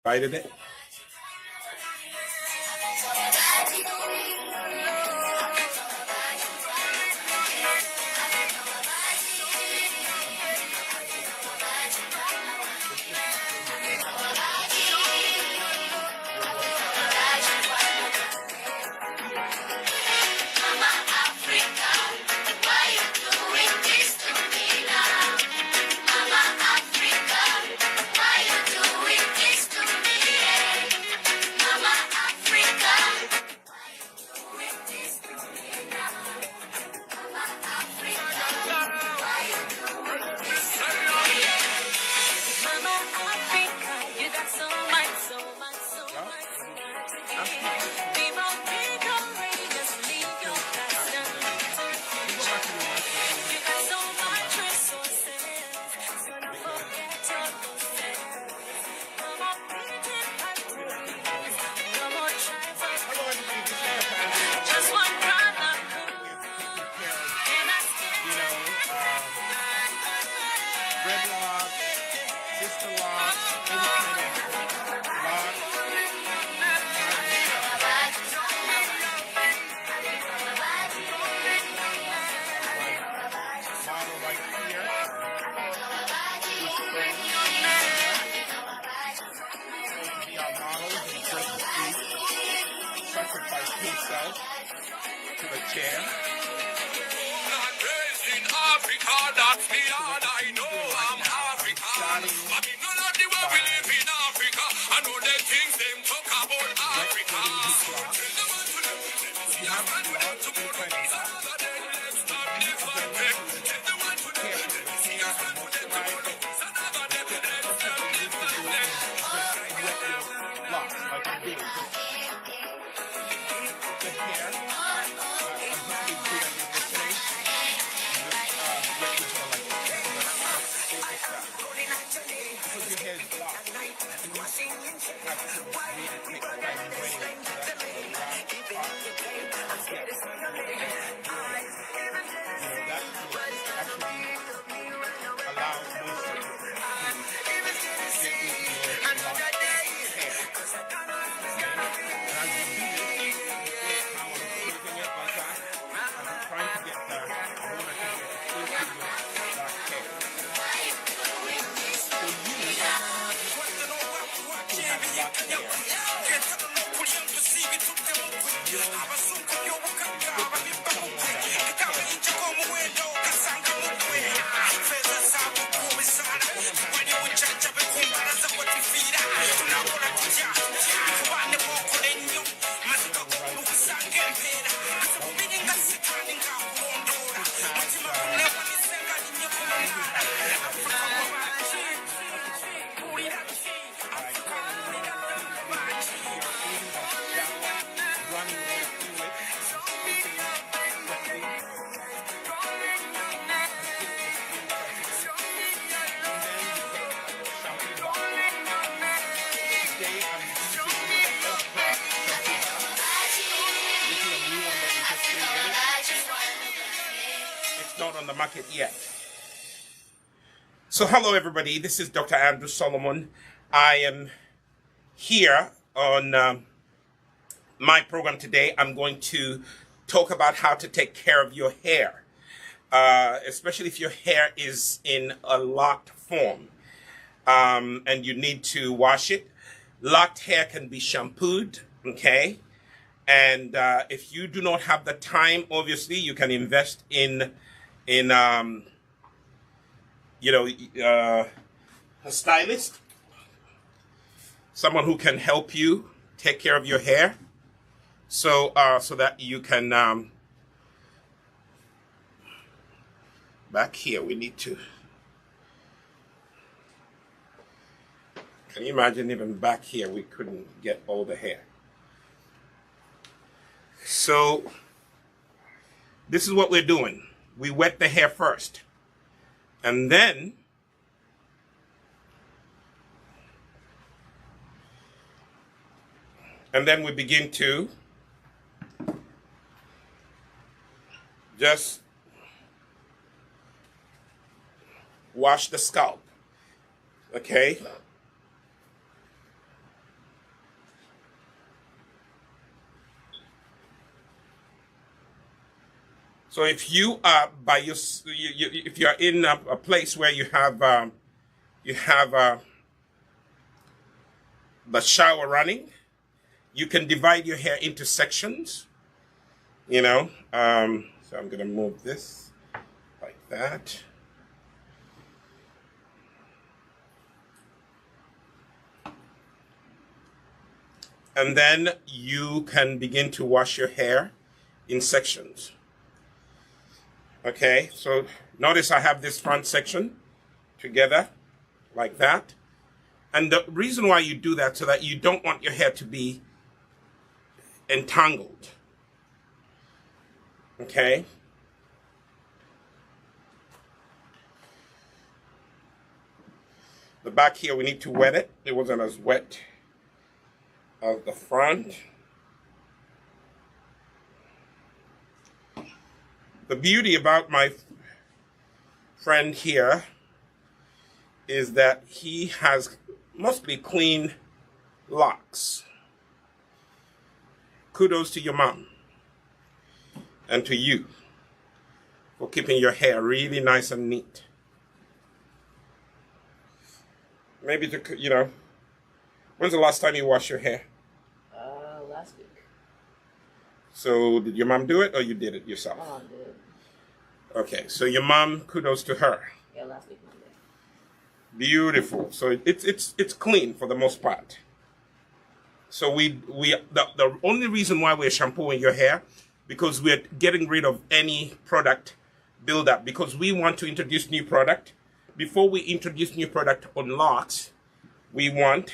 Invited it. Sacrifice himself to the chair. In Africa, that's me all I know. I'm African. But in none of the world we live in Africa. I know the things them talk about Africa. You have to go out to the place. Not on the market yet. So hello everybody, this is Dr. Andrew Solomon. I am here on my program today. I'm going to talk about how to take care of your hair, especially if your hair is in a locked form and you need to wash it. Locked hair can be shampooed, okay? And if you do not have the time, obviously you can invest in a stylist, someone who can help you take care of your hair, so that you can back here we need to. Can you imagine even back here we couldn't get all the hair? So this is what we're doing. We wet the hair first, and then we begin to just wash the scalp, okay? So if you are by your, if you're in a place where you have the shower running, you can divide your hair into sections. You know, so I'm gonna move this like that. And then you can begin to wash your hair in sections. Okay, so notice I have this front section together like that. And the reason why you do that, so that you don't want your hair to be entangled. Okay. The back here, we need to wet it. It wasn't as wet as the front. The beauty about my friend here is that he has mostly clean locks. Kudos to your mom and to you for keeping your hair really nice and neat. Maybe to, you know, when's the last time you washed your hair? Last week. So did your mom do it or you did it yourself? My mom did it. Okay, so your mom, kudos to her. Yeah, last week Monday. Beautiful. So it's clean for the most part. So the only reason why we're shampooing your hair, because we're getting rid of any product buildup, because we want to introduce new product. Before we introduce new product on locks, we want,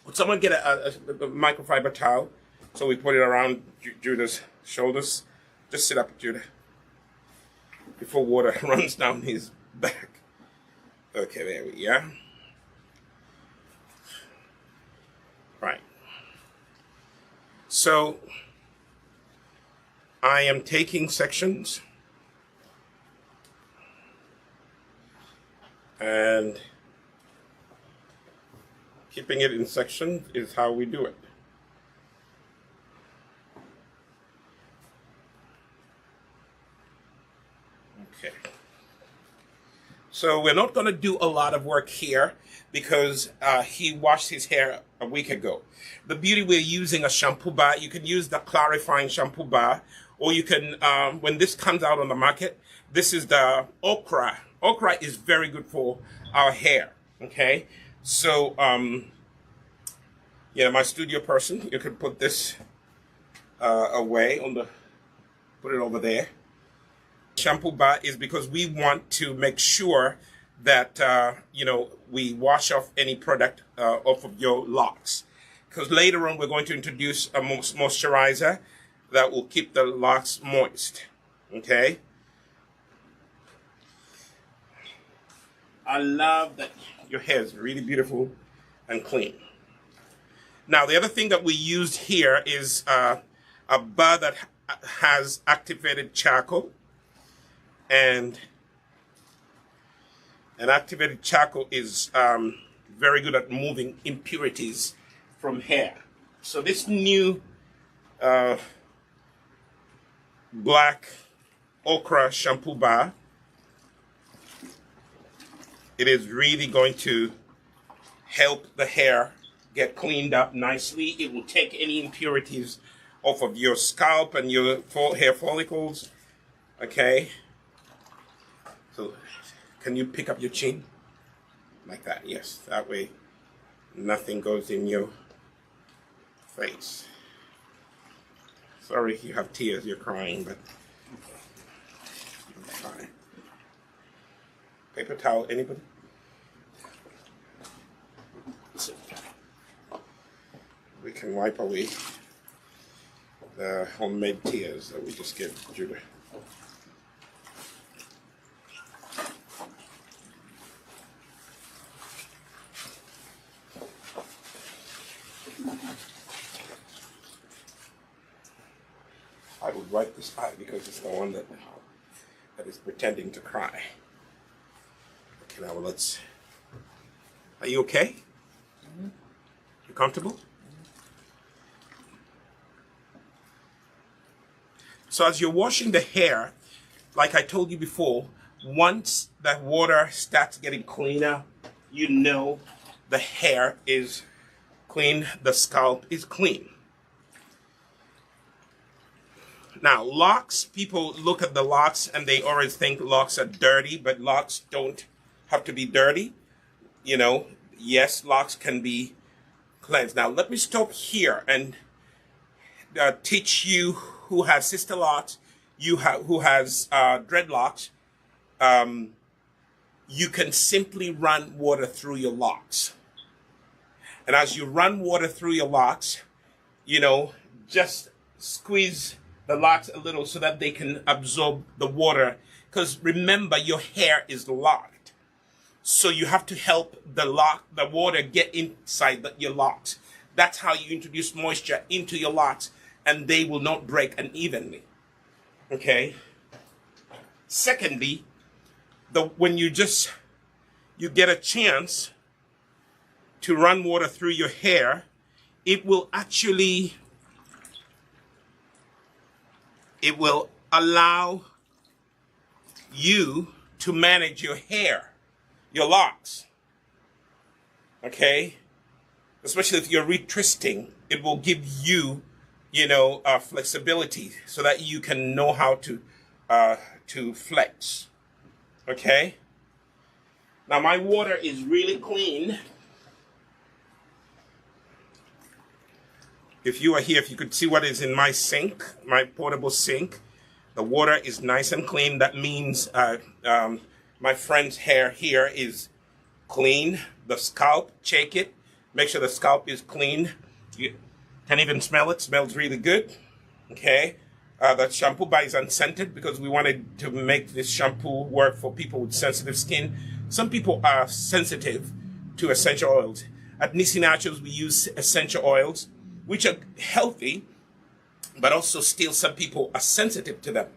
would someone get a microfiber towel? So we put it around Judah's shoulders. Just sit up, Judah, before water runs down his back. Okay, there we go. Right. So I am taking sections and keeping it in sections is how we do it. Okay. So we're not going to do a lot of work here because he washed his hair a week ago. The beauty, we're using a shampoo bar. You can use the clarifying shampoo bar, or you can, when this comes out on the market, this is the okra. Okra is very good for our hair, okay? So, yeah, my studio person, you can put this away on the, put it over there. Shampoo bar is because we want to make sure that, you know, we wash off any product off of your locks. Because later on, we're going to introduce a moisturizer that will keep the locks moist, okay? I love that your hair is really beautiful and clean. Now, the other thing that we used here is a bar that has activated charcoal. And activated charcoal is very good at moving impurities from hair. So this new black okra shampoo bar, it is really going to help the hair get cleaned up nicely. It will take any impurities off of your scalp and your hair follicles. Okay. So can you pick up your chin? Like that, yes. That way nothing goes in your face. Sorry if you have tears, you're crying, but it's fine. Paper towel, anybody? We can wipe away the homemade tears that we just gave Judah. I would wipe this eye because it's the one that is pretending to cry. Okay, now let's. Are you okay? Mm-hmm. You comfortable? Mm-hmm. So as you're washing the hair, like I told you before, once that water starts getting cleaner, you know the hair is clean, the scalp is clean. Now, locks, people look at the locks and they always think locks are dirty, but locks don't have to be dirty. You know, yes, locks can be cleansed. Now, let me stop here and teach you who has sister locks, who has dreadlocks. You can simply run water through your locks. And as you run water through your locks, you know, just squeeze the locks a little so that they can absorb the water. Because remember, your hair is locked. So you have to help the water get inside your locks. That's how you introduce moisture into your locks, and they will not break unevenly. Okay? Secondly, when you get a chance to run water through your hair, it will allow you to manage your hair, your locks. Okay? Especially if you're retwisting, it will give you, flexibility so that you can know how to flex. Okay? Now my water is really clean. If you are here, if you could see what is in my sink, my portable sink, the water is nice and clean. That means my friend's hair here is clean. The scalp, check it. Make sure the scalp is clean. You can even smell it. Smells really good. Okay. The shampoo bar is unscented because we wanted to make this shampoo work for people with sensitive skin. Some people are sensitive to essential oils. At Nisi Naturals, we use essential oils, which are healthy, but also still some people are sensitive to them.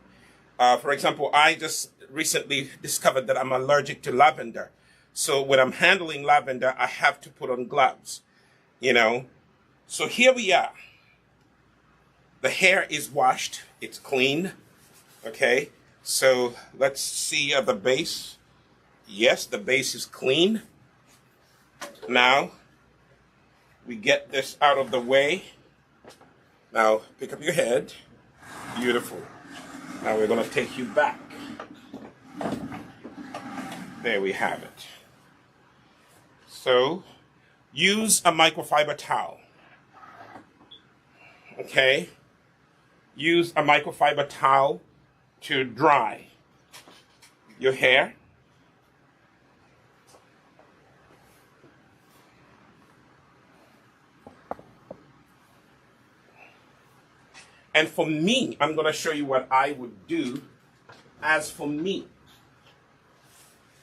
For example, I just recently discovered that I'm allergic to lavender. So when I'm handling lavender, I have to put on gloves, So here we are. The hair is washed. It's clean. Okay. So let's see the base. Yes, the base is clean. Now, we get this out of the way. Now, pick up your head. Beautiful. Now we're going to take you back. There we have it. So, use a microfiber towel. Okay? Use a microfiber towel to dry your hair. And for me, I'm going to show you what I would do. As for me,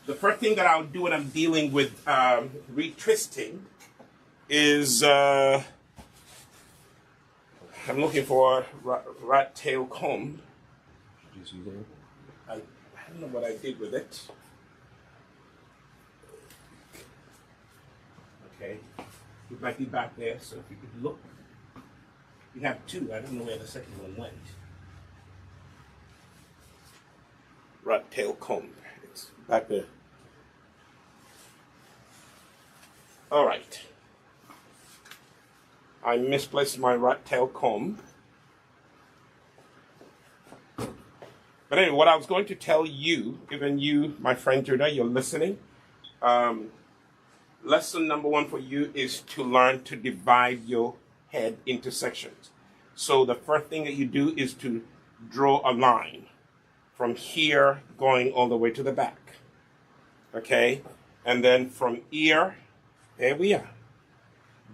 the first thing that I'll do when I'm dealing with retwisting is I'm looking for a rat tail comb. I don't know what I did with it. Okay, it might be back there, so if you could look. We have two. I don't know where the second one went. Rat tail comb. It's back there. All right. I misplaced my rat tail comb. But anyway, what I was going to tell you, even you, my friend Judah, you're listening. Lesson number one for you is to learn to divide your head into sections. So the first thing that you do is to draw a line from here going all the way to the back. Okay? And then from ear, there we are.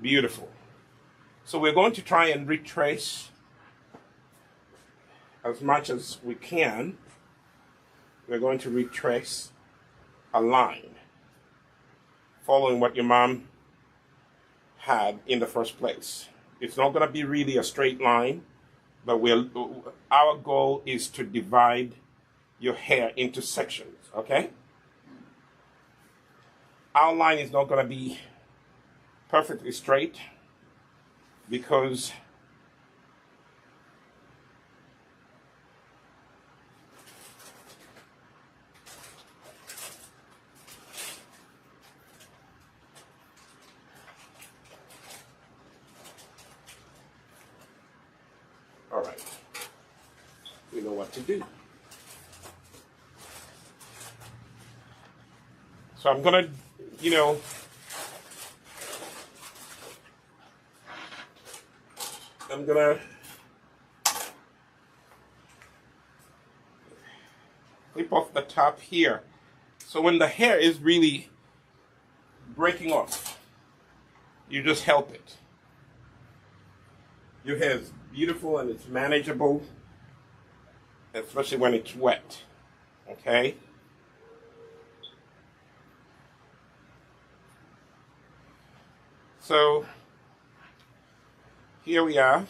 Beautiful. So we're going to try and retrace as much as we can. We're going to retrace a line following what your mom had in the first place. It's not going to be really a straight line, but our goal is to divide your hair into sections, okay? Our line is not going to be perfectly straight because know what to do. So I'm gonna, you know, I'm gonna clip off the top here. So when the hair is really breaking off, you just help it. Your hair is beautiful and it's manageable, especially when it's wet. Okay? So here we are.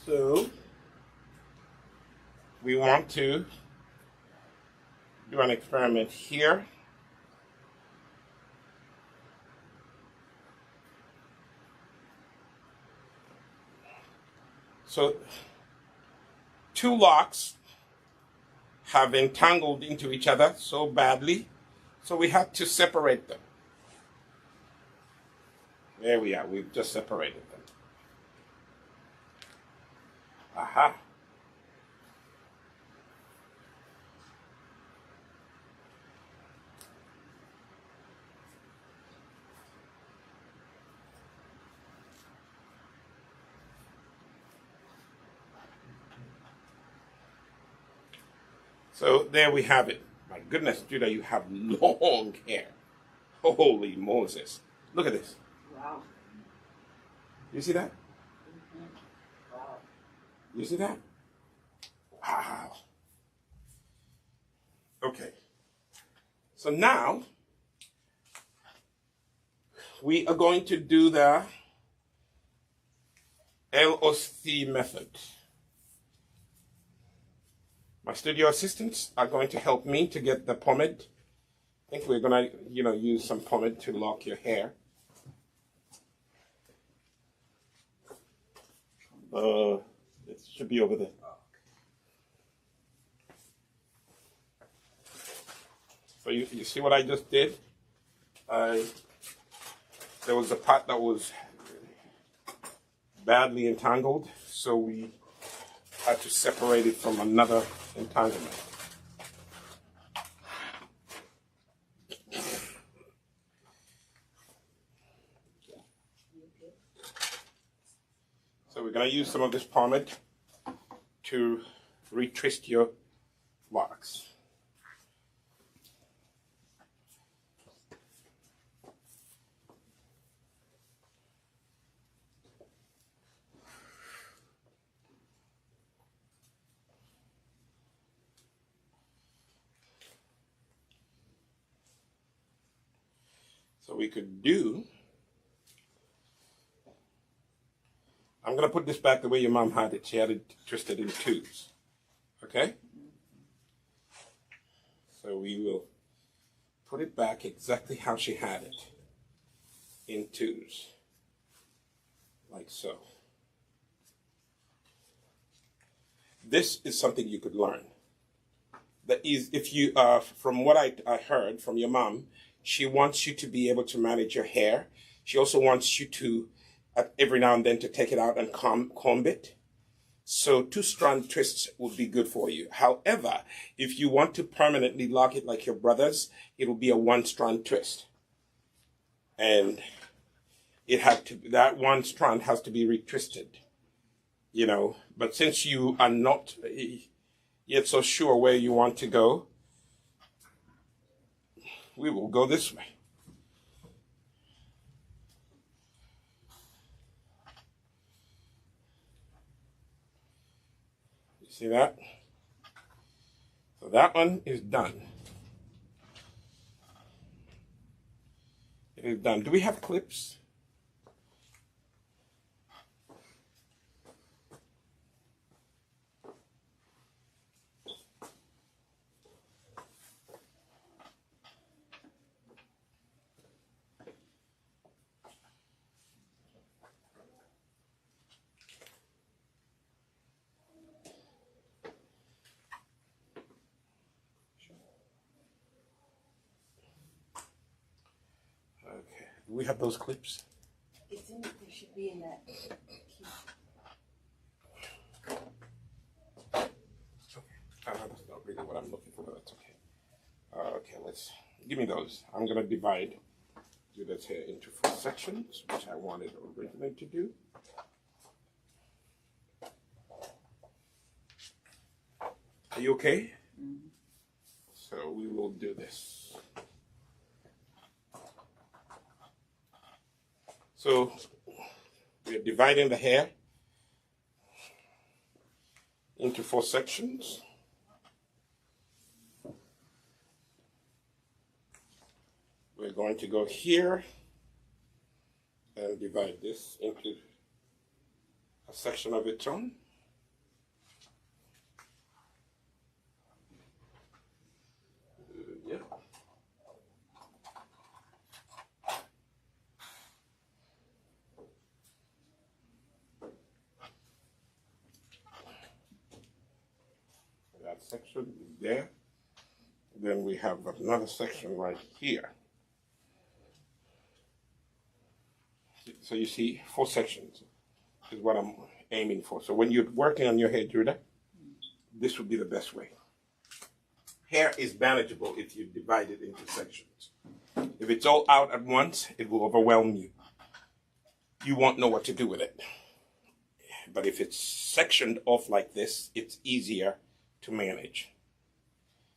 So we want to do an experiment here. So 2 locks have entangled into each other so badly, so we had to separate them. There we are, we've just separated them. Aha. So there we have it. My goodness, Judah, you have long hair. Holy Moses. Look at this. Wow. You see that? Wow. You see that? Wow. Okay. So now we are going to do the LOC method. My studio assistants are going to help me to get the pomade. I think we're gonna, use some pomade to lock your hair. It should be over there. So you see what I just did? There was a part that was badly entangled, so we had to separate it from another entanglement. So we're going to use some of this pomade to retwist your locks. So we could do, I'm going to put this back the way your mom had it. She had it twisted in twos. Okay? So we will put it back exactly how she had it, in twos, like so. This is something you could learn. That is, if you, from what I heard from your mom, she wants you to be able to manage your hair. She also wants you to, every now and then, to take it out and comb it. So 2-strand twists would be good for you. However, if you want to permanently lock it like your brothers, it will be a 1-strand twist. And that 1 strand has to be retwisted, But since you are not yet so sure where you want to go, we will go this way. You see that? So that one is done. It is done. Do we have clips? We have those clips. It's think they should be in that key. That's not really what I'm looking for, but that's okay. Okay, let's give me those. I'm gonna divide Judah's hair into 4 sections, which I wanted originally to do. Are you okay? Mm-hmm. So we will do this. So we are dividing the hair into 4 sections. We're going to go here and divide this into a section of its own. Yeah. That section is there. Then we have another section right here. So you see 4 sections is what I'm aiming for. So when you're working on your hair, Judah, this would be the best way. Hair is manageable if you divide it into sections. If it's all out at once, it will overwhelm you. You won't know what to do with it. But if it's sectioned off like this, it's easier to manage.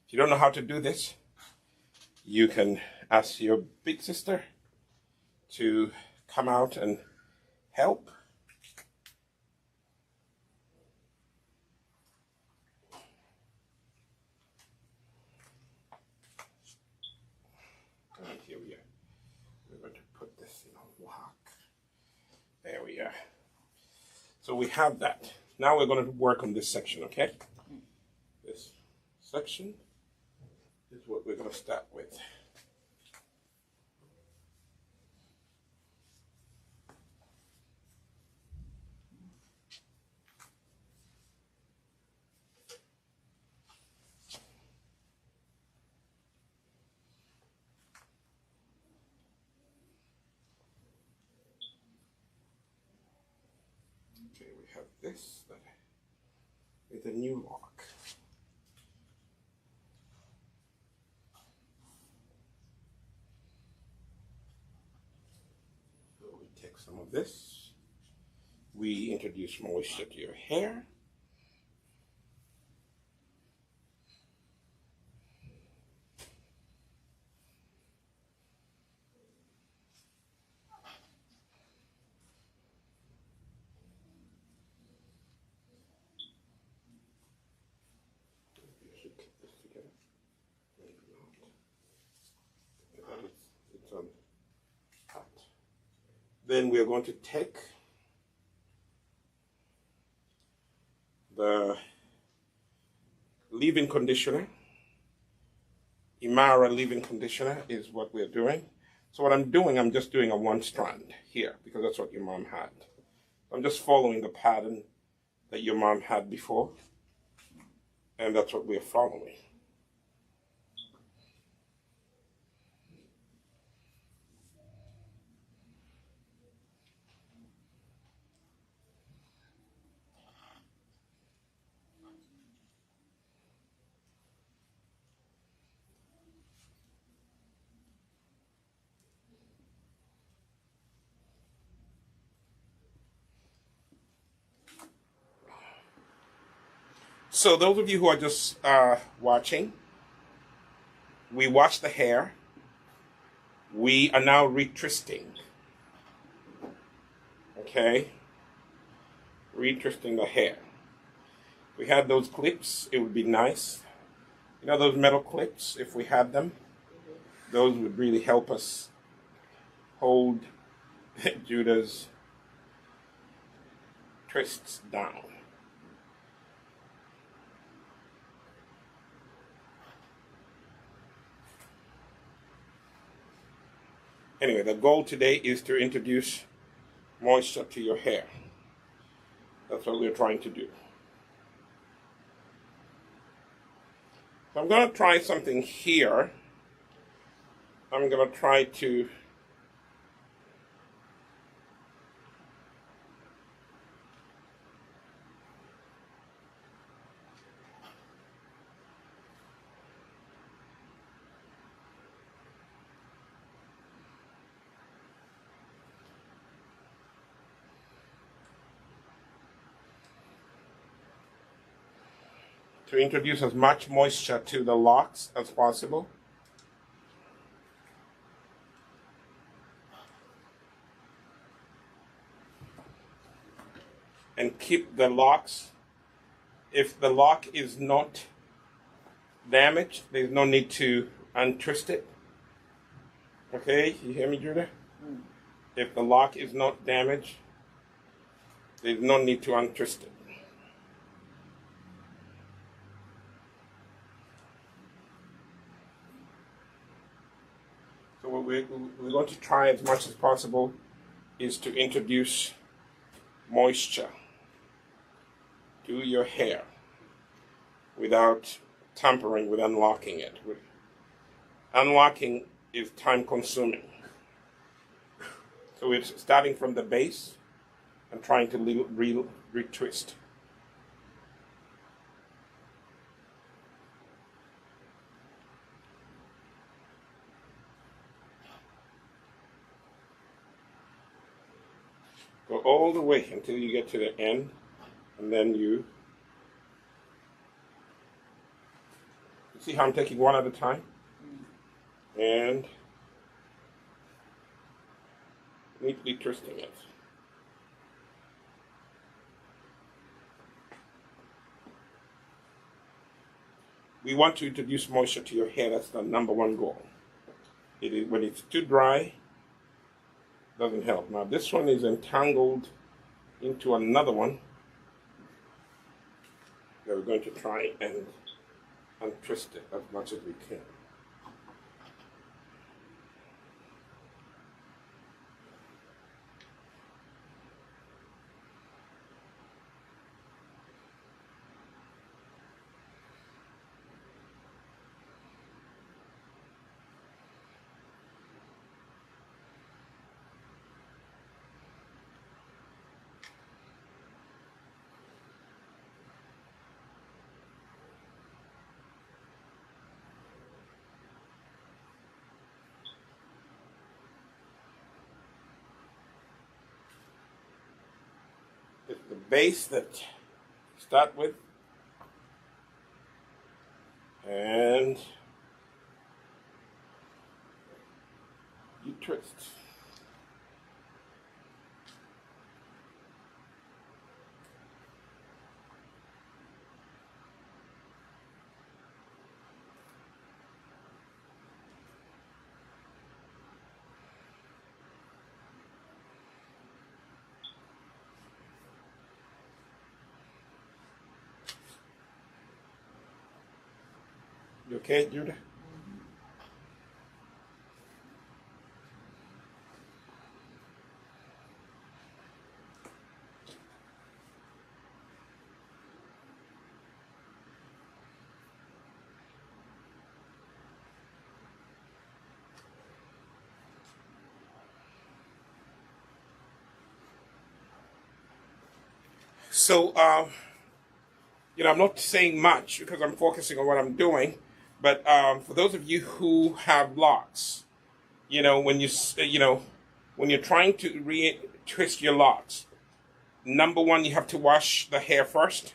If you don't know how to do this, you can ask your big sister to come out and help. And here we are. We're going to put this in a lock. There we are. So we have that. Now we're going to work on this section, okay? This section is what we're going to start with. Okay, we have this that is a new lock. So we take some of this. We introduce moisture to your hair. Then we are going to take the leave-in conditioner. Imara leave-in conditioner is what we're doing. So what I'm doing, I'm just doing a 1 strand here because that's what your mom had. I'm just following the pattern that your mom had before, and that's what we're following. So those of you who are just watching, we washed the hair. We are now retwisting. Okay? Retwisting the hair. If we had those clips, it would be nice. You know those metal clips, if we had them, those would really help us hold Judah's twists down. Anyway, the goal today is to introduce moisture to your hair. That's what we're trying to do. So I'm going to try something here. I'm going to try to to introduce as much moisture to the locks as possible. And keep the locks. If the lock is not damaged, there's no need to untwist it. Okay, you hear me, Judah? If the lock is not damaged, there's no need to untwist it. So what we're going to try as much as possible is to introduce moisture to your hair without tampering with unlocking it. Unlocking is time consuming. So it's starting from the base and trying to retwist. Go all the way until you get to the end, and then you see how I'm taking one at a time? And neatly twisting it. We want to introduce moisture to your hair. That's the number one goal. It is, when it's too dry, doesn't help. Now this one is entangled into another one that we're going to try and untwist it as much as we can. It's the base that you start with, and you twist. You okay, Judah? So, I'm not saying much because I'm focusing on what I'm doing. But for those of you who have locks, when you're trying to twist your locks, number one, you have to wash the hair first.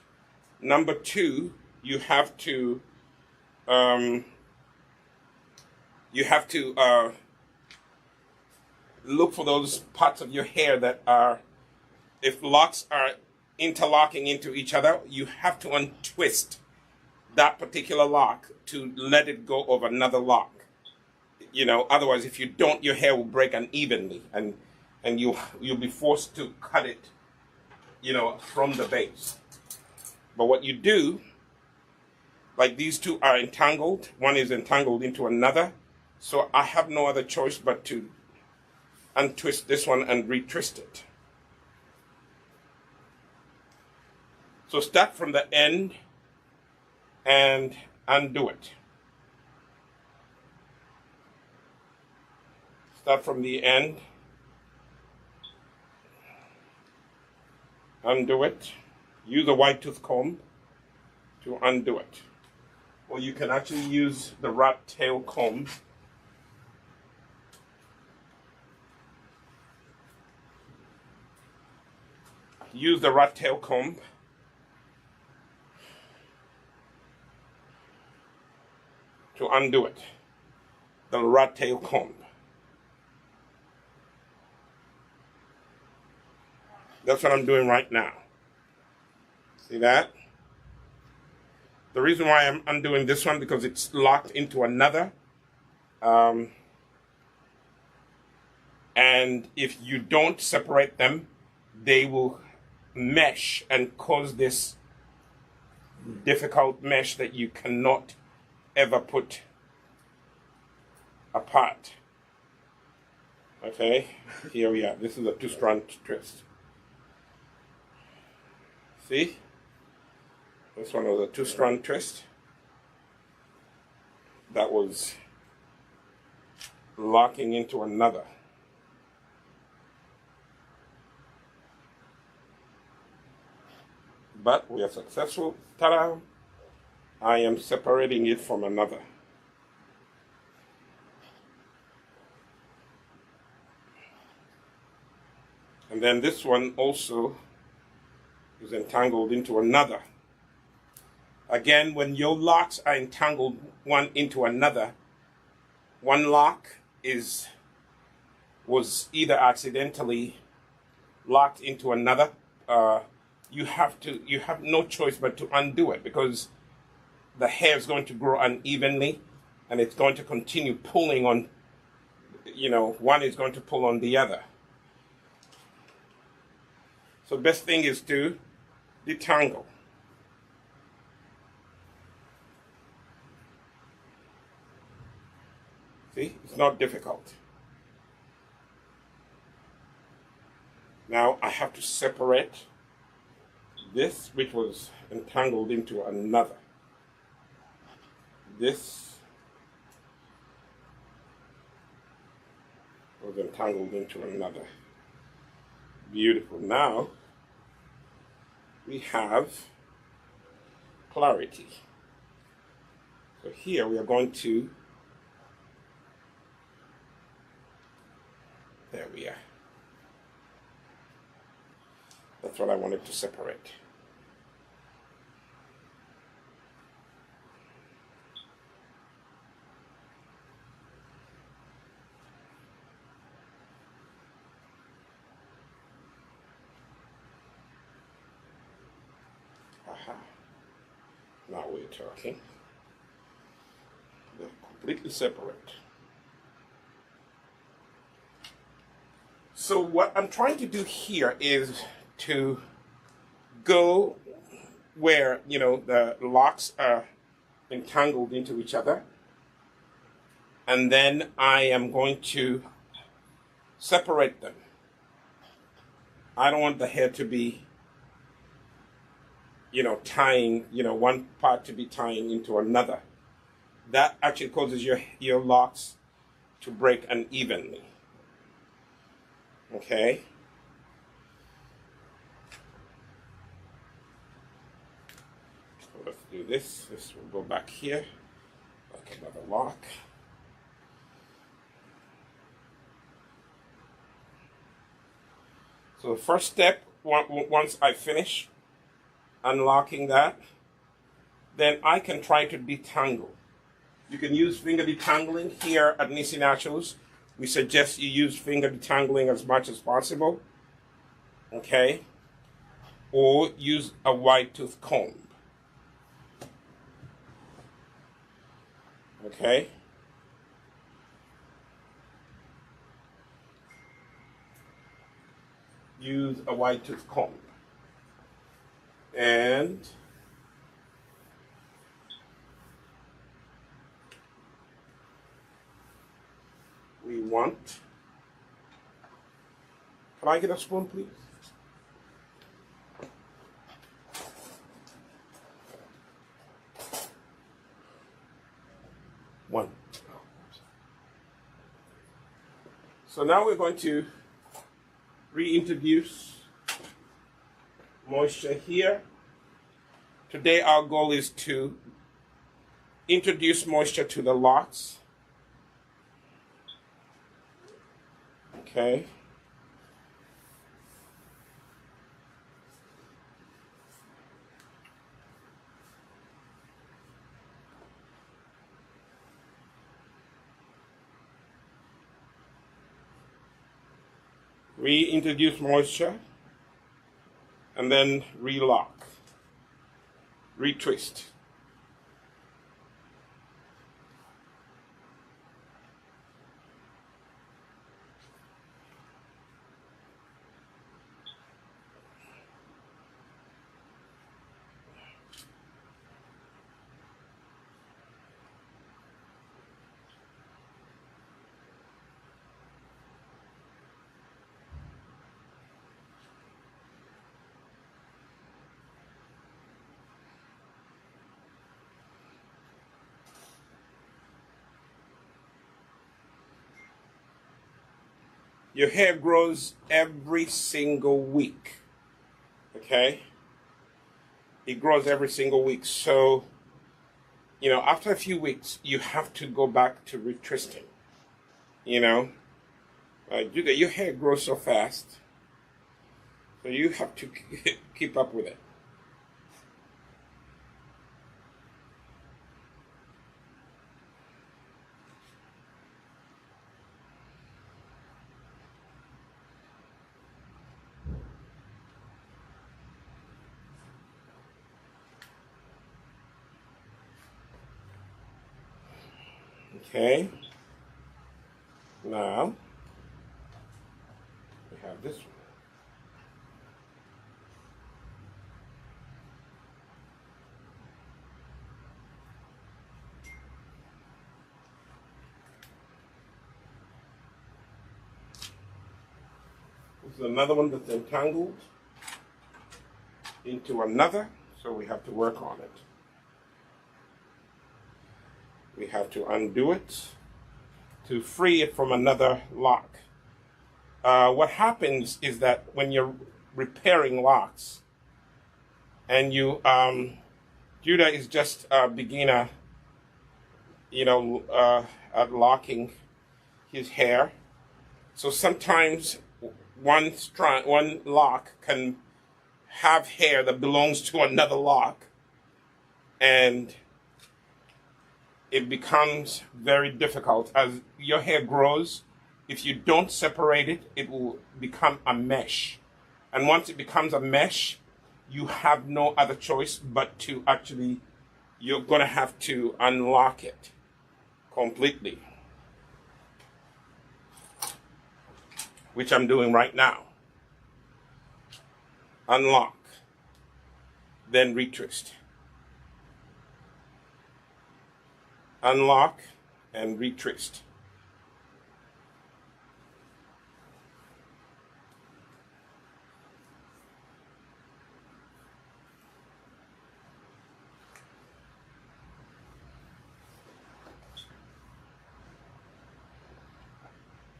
Number two, you have to look for those parts of your hair that are, if locks are interlocking into each other, you have to untwist that particular lock to let it go of another lock. Otherwise, if you don't, your hair will break unevenly, and you'll be forced to cut it, from the base. But what you do, like these two are entangled, one is entangled into another, so I have no other choice but to untwist this one and retwist it. So start from the end and undo it. Start from the end, undo it. Use a wide tooth comb to undo it. Or you can actually use the rat tail comb. Use the rat tail comb to undo it. The rat tail comb. That's what I'm doing right now. See that? The reason why I'm undoing this one because it's locked into another. And if you don't separate them, they will mesh and cause this difficult mesh that you cannot ever put apart. Okay, here we are. This is a 2-strand twist. See? This one was a 2-strand twist. That was locking into another. But we are successful. Ta-da! I am separating it from another. And then this one also is entangled into another. Again, when your locks are entangled one into another, one lock was either accidentally locked into another. You have no choice but to undo it because the hair is going to grow unevenly and it's going to continue pulling on, one is going to pull on the other. So the best thing is to detangle. See, it's not difficult. Now I have to separate this, which was entangled into another. This was entangled into another. Beautiful. Now we have clarity. So here we are going to, there we are. That's what I wanted to separate. Aha. Now we're talking. They're completely separate. So what I'm trying to do here is to go where, the locks are entangled into each other. And then I am going to separate them. I don't want the hair to be, tying, one part to be tying into another. That actually causes your locks to break unevenly. Okay? So let's do this. This will go back here. Like another lock. So the first step, once I finish unlocking that, then I can try to detangle. You can use finger detangling here at Nisi Naturals. We suggest you use finger detangling as much as possible. Okay? Or use a wide tooth comb. Okay? Use a wide tooth comb. And we want, can I get a spoon, please? One. So now we're going to reintroduce moisture here. Today our goal is to introduce moisture to the locks. Okay. Reintroduce moisture, and then relock, retwist. Your hair grows every single week, okay? It grows every single week. So, you know, after a few weeks, you have to go back to retwisting, you know? Your hair grows so fast, so you have to keep up with it. Okay, now we have this one. This is another one that's entangled into another, so we have to work on it. We have to undo it to free it from another lock. What happens is that when you're repairing locks, and Judah is just a beginner, you know, at locking his hair. So sometimes one lock can have hair that belongs to another lock, and it becomes very difficult. As your hair grows, if you don't separate it, it will become a mesh. And once it becomes a mesh, you have no other choice but to actually, you're going to have to unlock it completely, which I'm doing right now. Unlock, then retwist. Unlock and retwist.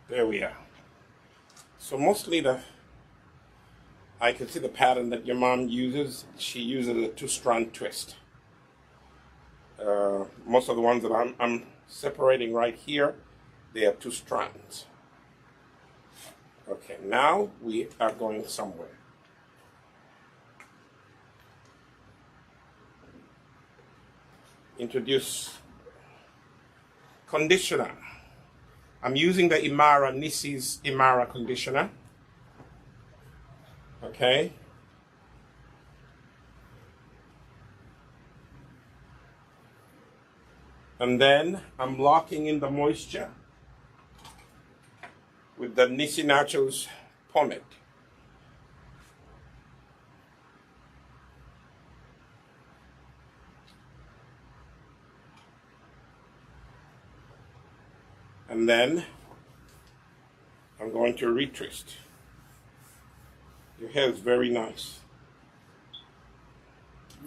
There we are. So mostly I can see the pattern that your mom uses. She uses a 2-strand twist. Most of the ones that I'm separating right here, they are 2 strands. Okay, now we are going somewhere. Introduce conditioner. I'm using the Nissy's Imara conditioner. Okay. And then I'm locking in the moisture with the Nissy Nachos pomade. And then I'm going to retwist. Your hair is very nice.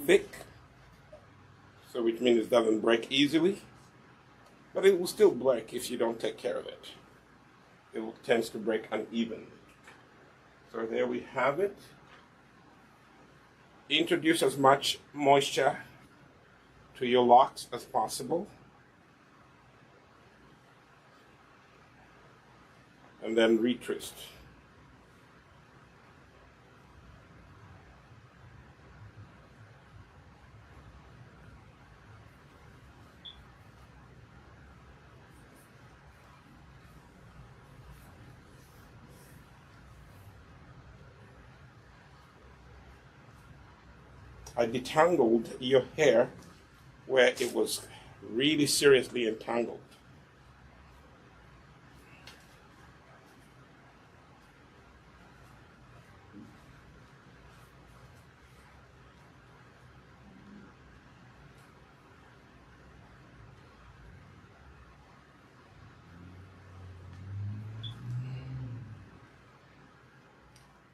Thick, so which means it doesn't break easily, but it will still break if you don't take care of it. It tends to break uneven. So there we have it. Introduce as much moisture to your locks as possible. And then retwist. I detangled your hair where it was really seriously entangled.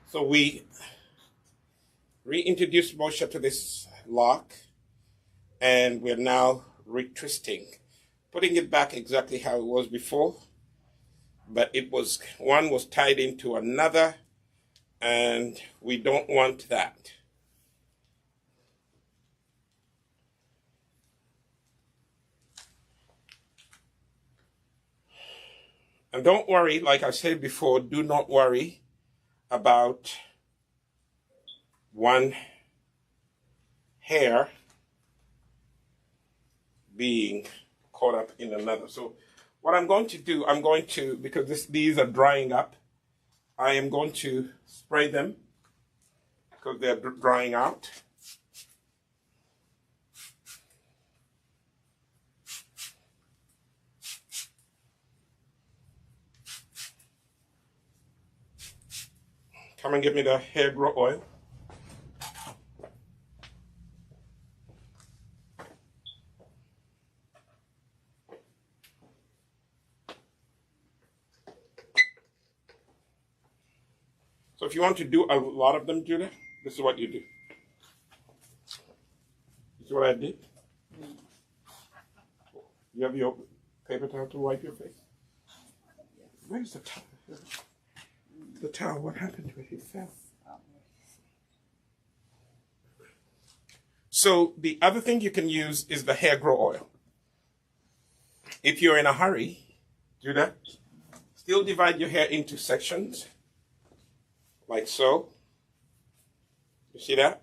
So we reintroduced moisture to this lock, and we're now retwisting, putting it back exactly how it was before, but it was, one was tied into another, and we don't want that. And don't worry, like I said before, do not worry about one hair being caught up in another. So what I'm going to do, I'm going to, because these are drying up, I am going to spray them because they're drying out. Come and give me the HairGro oil. So if you want to do a lot of them, Julia, this is what you do. This is what I did. You have your paper towel to wipe your face? Where's the towel? The towel, what happened to it? It fell. So the other thing you can use is the HairGro oil. If you're in a hurry, do that. Still divide your hair into sections, like so. You see that?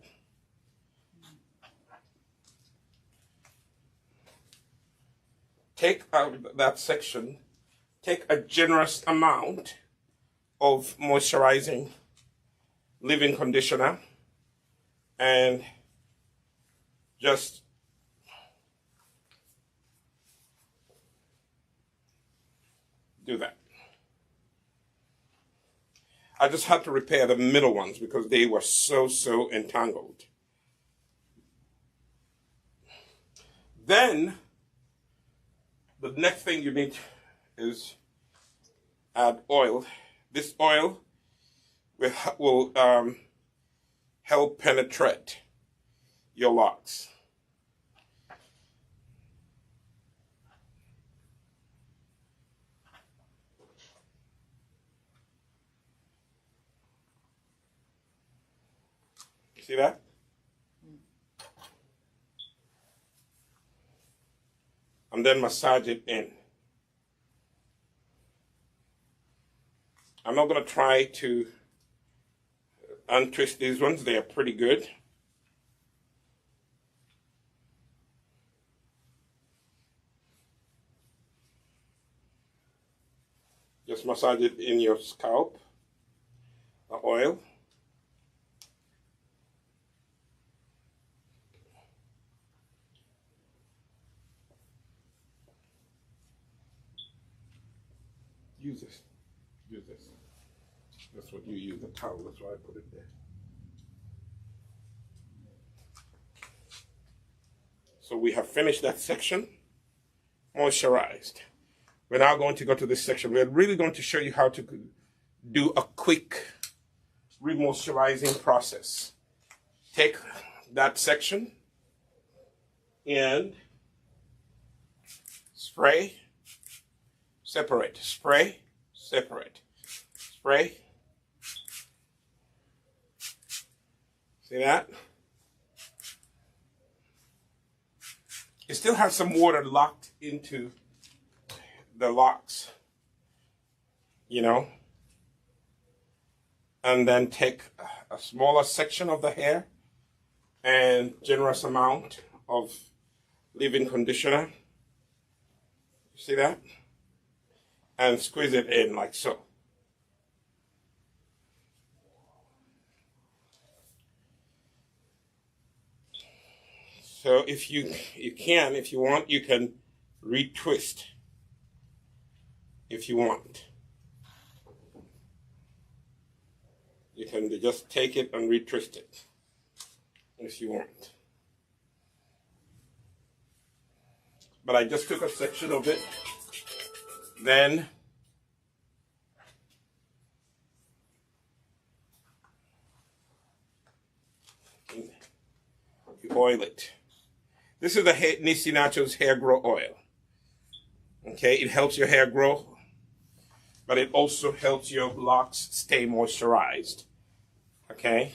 Take out that section, take a generous amount of moisturizing leave-in conditioner, and just do that. I just had to repair the middle ones because they were so entangled. Then the next thing you need is add oil. This oil will help penetrate your locks. See that? And then massage it in. I'm not going to try to untwist these ones. They are pretty good. Just massage it in your scalp, the oil. Use this. Use this. That's what you use, the towel. That's why I put it there. So we have finished that section, moisturized. We're now going to go to this section. We're really going to show you how to do a quick remoisturizing process. Take that section and spray, separate, spray, separate, spray. See that? It still has some water locked into the locks, you know. And then take a smaller section of the hair and generous amount of leave-in conditioner. See that? And squeeze it in like so. So if you want, you can retwist if you want. You can just take it and retwist it if you want. But I just took a section of it. Then you oil it. This is the Nissi Naturals HairGro oil. Okay, it helps your hair grow, but it also helps your locks stay moisturized. Okay?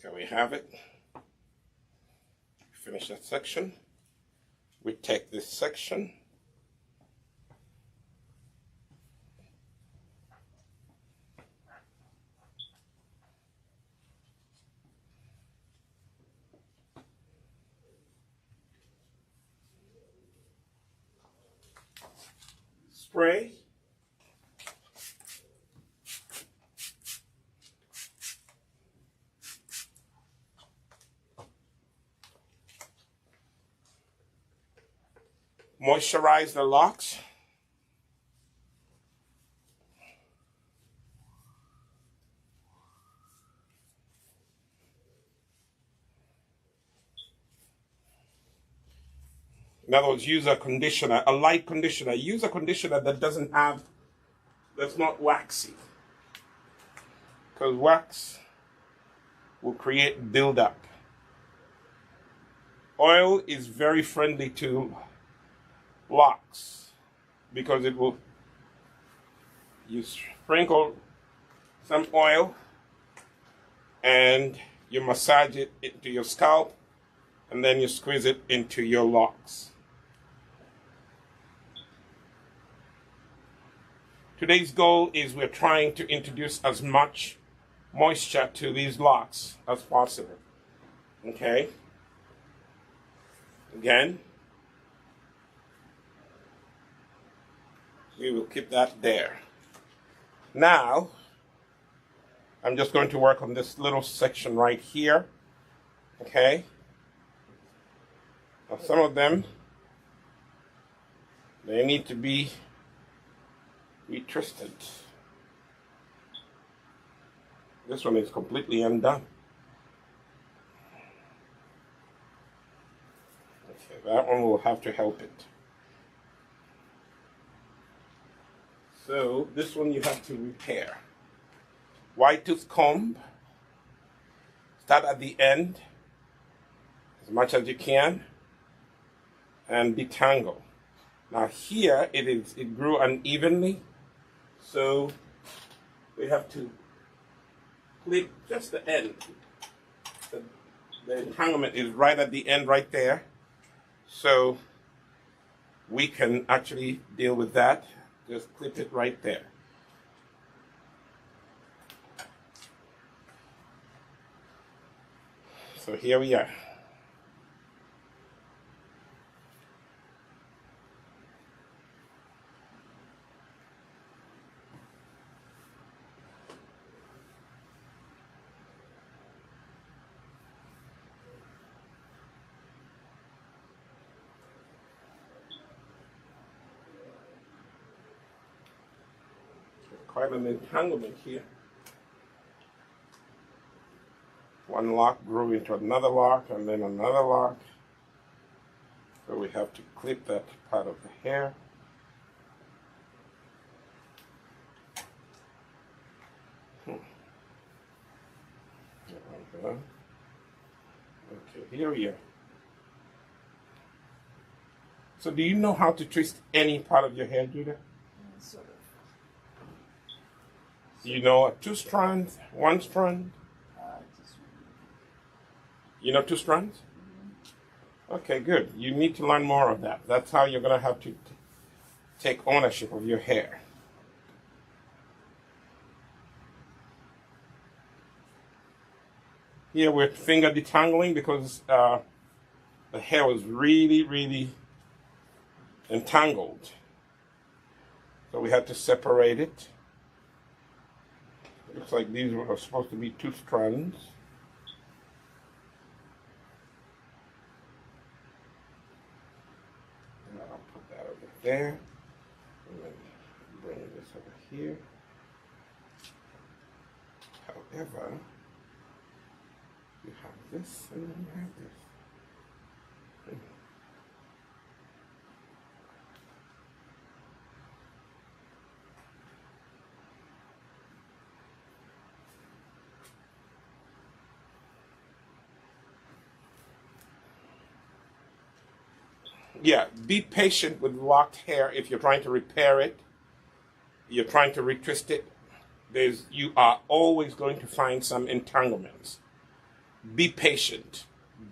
There we have it. Finish that section. We take this section. Spray. Moisturize the locks. In other words, use a conditioner, a light conditioner. Use a conditioner that's not waxy. Because wax will create buildup. Oil is very friendly to locks because you sprinkle some oil and you massage it into your scalp and then you squeeze it into your locks. Today's goal is we're trying to introduce as much moisture to these locks as possible. Okay? Again, we will keep that there. Now, I'm just going to work on this little section right here. Okay? Now, some of them, they need to be retwisted. This one is completely undone. Okay, that one will have to help it. So this one you have to repair. Wide tooth comb. Start at the end as much as you can and detangle. Now here it grew unevenly, so we have to clip just the end. The entanglement is right at the end right there, so we can actually deal with that. Just clip it right there. So here we are. Quite an entanglement here. One lock grew into another lock and then another lock. So we have to clip that part of the hair. Okay, here we are. So do you know how to twist any part of your hair, Judah? Sort of. You know 2 strands, 1 strand? Just You know 2 strands? Okay, good. You need to learn more of that. That's how you're going to have to take ownership of your hair. Here we're finger detangling because the hair was really, really entangled. So we had to separate it. Looks like these were supposed to be 2 strands. And I'll put that over there. And then bring this over here. However, you have this and then you have this. Yeah, be patient with locked hair if you're trying to repair it, you're trying to retwist it. You are always going to find some entanglements. Be patient.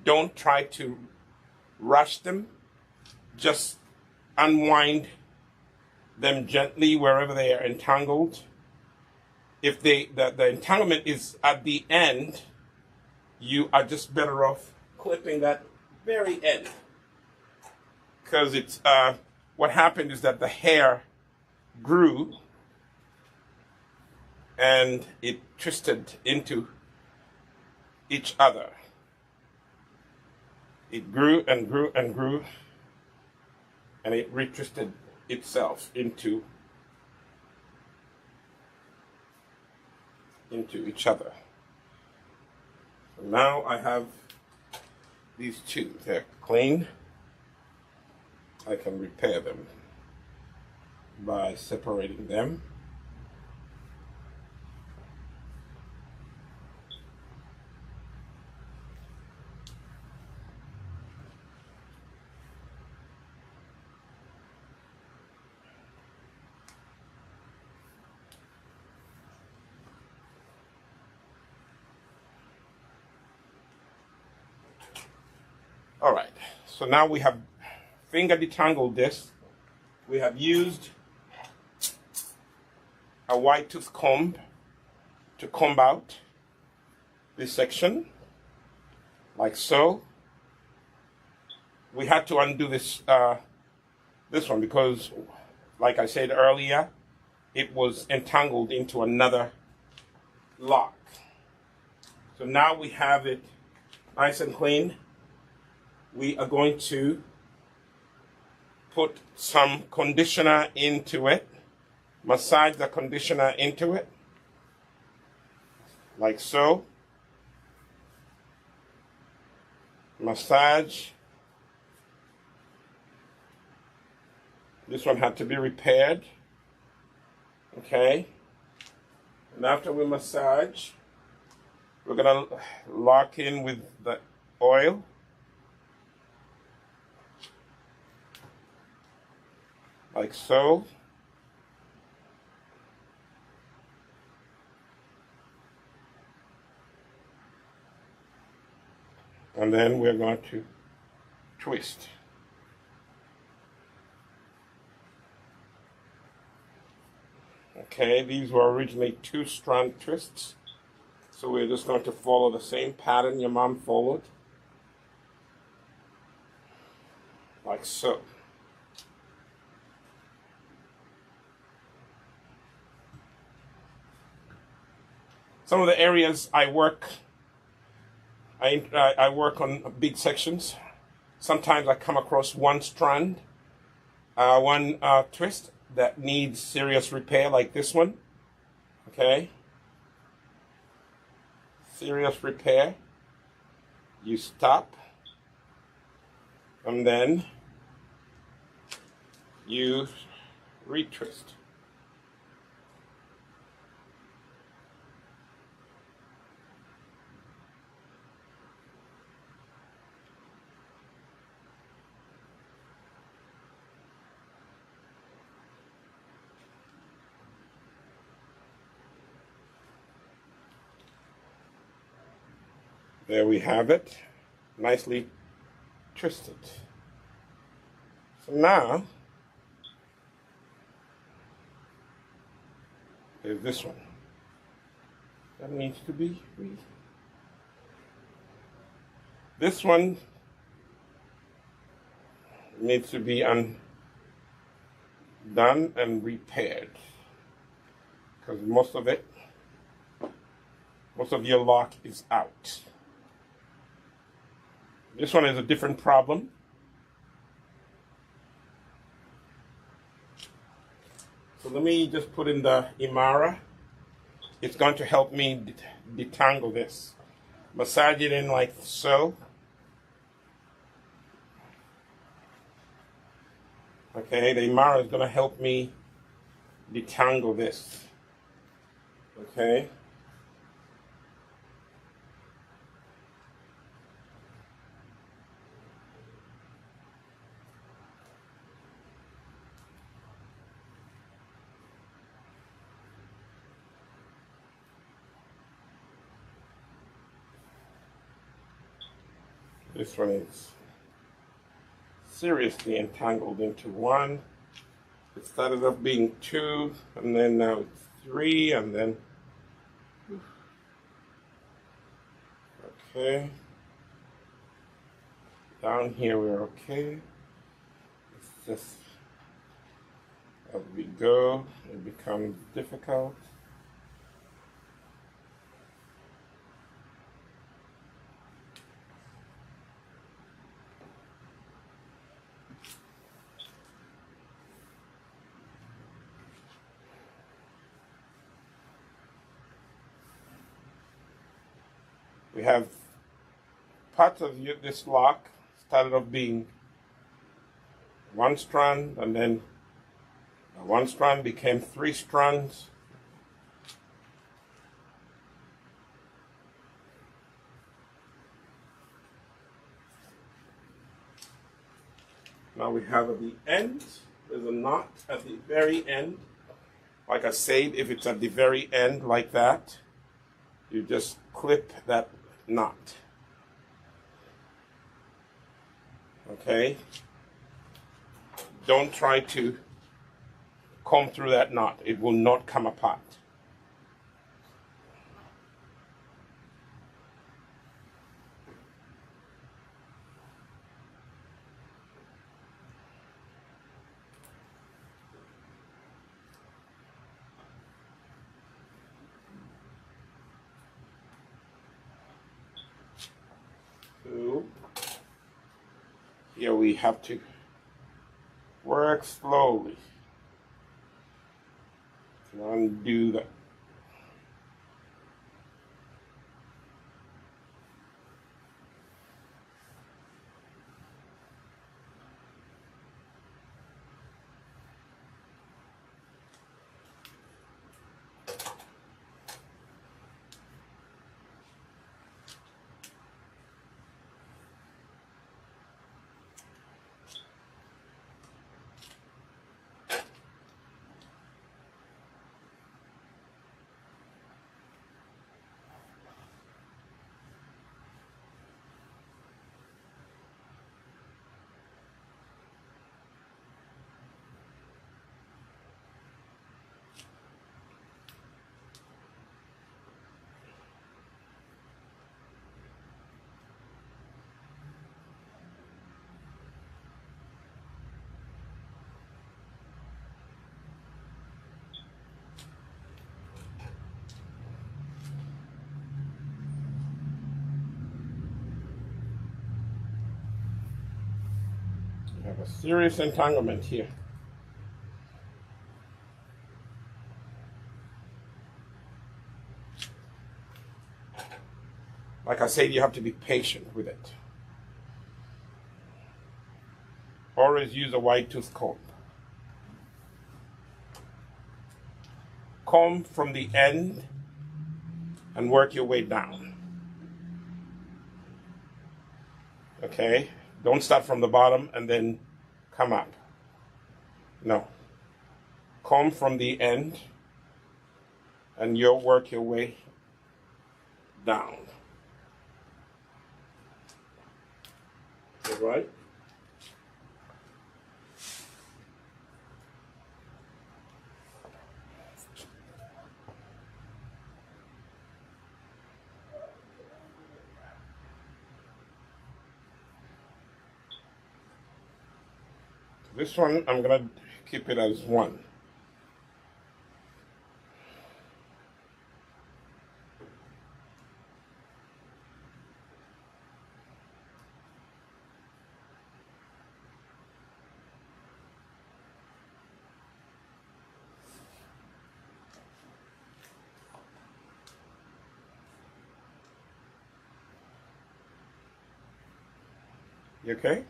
Don't try to rush them. Just unwind them gently wherever they are entangled. If the entanglement is at the end, you are just better off clipping that very end. Because it's what happened is that the hair grew and it twisted into each other. It grew and grew and grew, and it retwisted itself into each other. So now I have these 2. They're clean. I can repair them by separating them. All right, so now we have finger detangled this. We have used a wide tooth comb to comb out this section, like so. We had to undo this this one because, like I said earlier, it was entangled into another lock. So now we have it nice and clean. We are going to put some conditioner into it, massage the conditioner into it, like so. Massage. This one had to be repaired. Okay. And after we massage, we're gonna lock in with the oil. Like so. And then we're going to twist. Okay, these were originally 2-strand twists. So we're just going to follow the same pattern your mom followed. Like so. Some of the areas I work on big sections. Sometimes I come across one strand, one twist that needs serious repair, like this one. Okay? Serious repair. You stop. And then you retwist. There we have it, nicely twisted. So now, there's this one. That needs to be this one needs to be done and repaired, because most of your lock is out. This one is a different problem. So let me just put in the Imara. It's going to help me detangle this. Massage it in like so. Okay, the Imara is going to help me detangle this. Okay. This one is seriously entangled into one. It started off being 2, and then now it's 3, and then okay. Down here we're okay. It's just as we go, it becomes difficult. We have parts of this lock started off being 1 strand, and then 1 strand became 3 strands. Now we have at the end, there's a knot at the very end. Like I said, if it's at the very end like that, you just clip that knot. Okay? Don't try to comb through that knot. It will not come apart. So here we have to work slowly to undo that. We have a serious entanglement here. Like I said, you have to be patient with it. Always use a wide tooth comb. Comb from the end and work your way down. Okay? Don't start from the bottom and then come up. No. Comb from the end and you'll work your way down. All right? This one, I'm going to keep it as 1. You okay?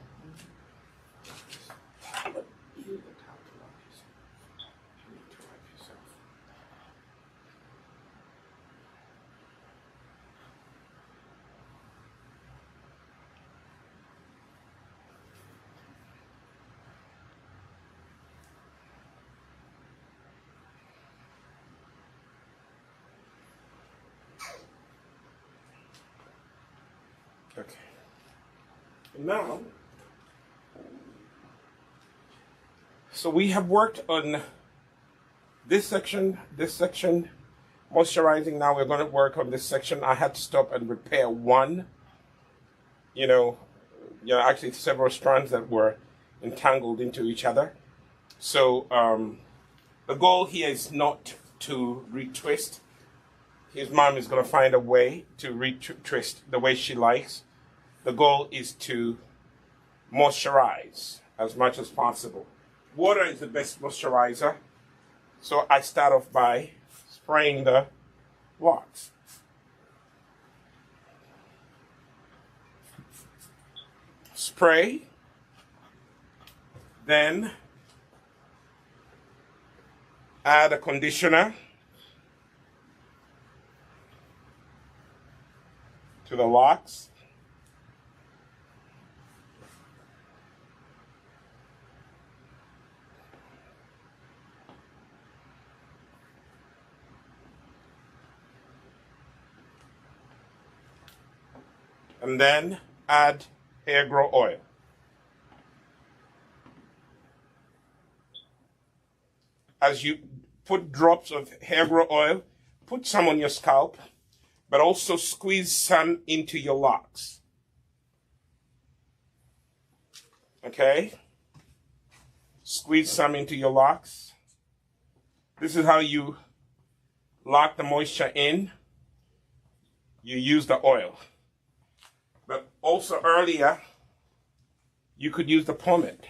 Okay. Now, so we have worked on this section, moisturizing. Now we're going to work on this section. I had to stop and repair one, actually several strands that were entangled into each other. So the goal here is not to retwist. His mom is going to find a way to retwist the way she likes. The goal is to moisturize as much as possible. Water is the best moisturizer. So I start off by spraying the locks. Spray, then add a conditioner to the locks. And then add HairGro oil. As you put drops of HairGro oil, put some on your scalp, but also squeeze some into your locks. Okay? Squeeze some into your locks. This is how you lock the moisture in. You use the oil. But also earlier, you could use the pomade.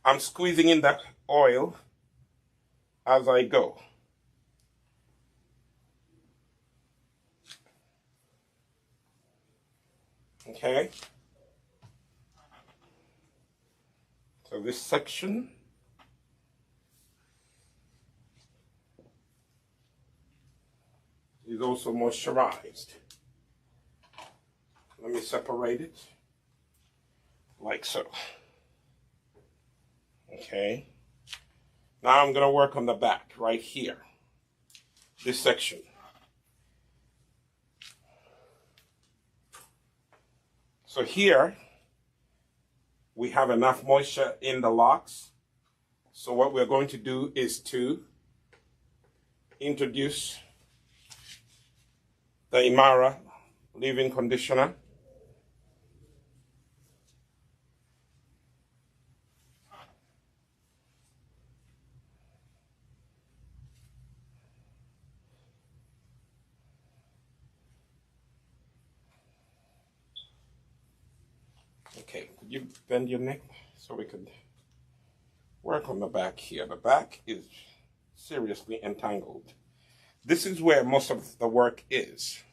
I'm squeezing in the oil as I go. Okay? So this section is also moisturized. Let me separate it like so. Okay. Now I'm going to work on the back right here. This section. So here we have enough moisture in the locks. So what we're going to do is to introduce the Imara leave-in conditioner. Okay, could you bend your neck so we could work on the back here? The back is seriously entangled. This is where most of the work is.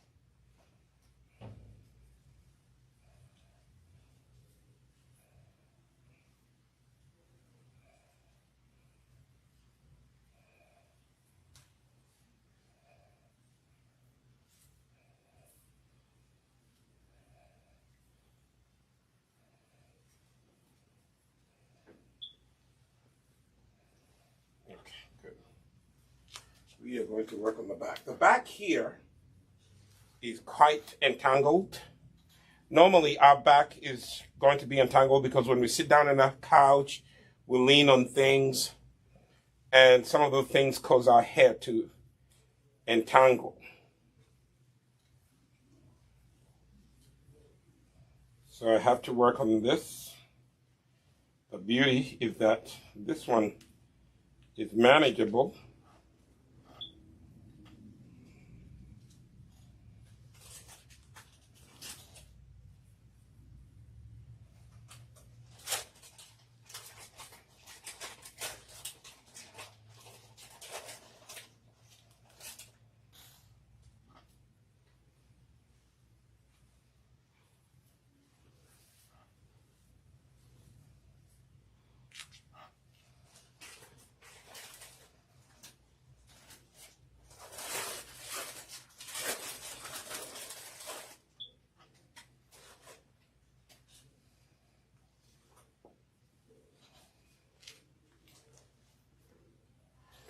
We are going to work on the back. The back here is quite entangled. Normally our back is going to be entangled because when we sit down on a couch, we lean on things, and some of those things cause our hair to entangle. So I have to work on this. The beauty is that this one is manageable.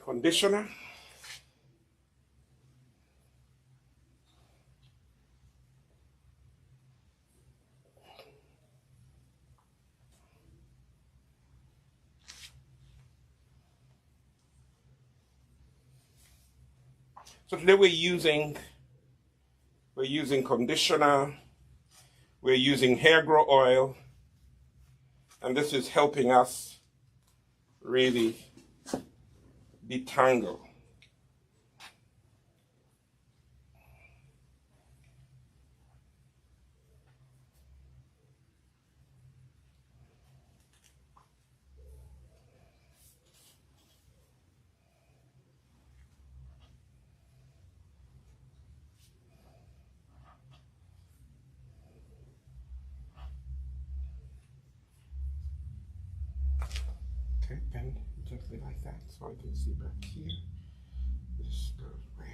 Conditioner. So today we're using conditioner, we're using HairGro oil, and this is helping us really detangle. Okay, bend gently like that so I can see back here. This goes where?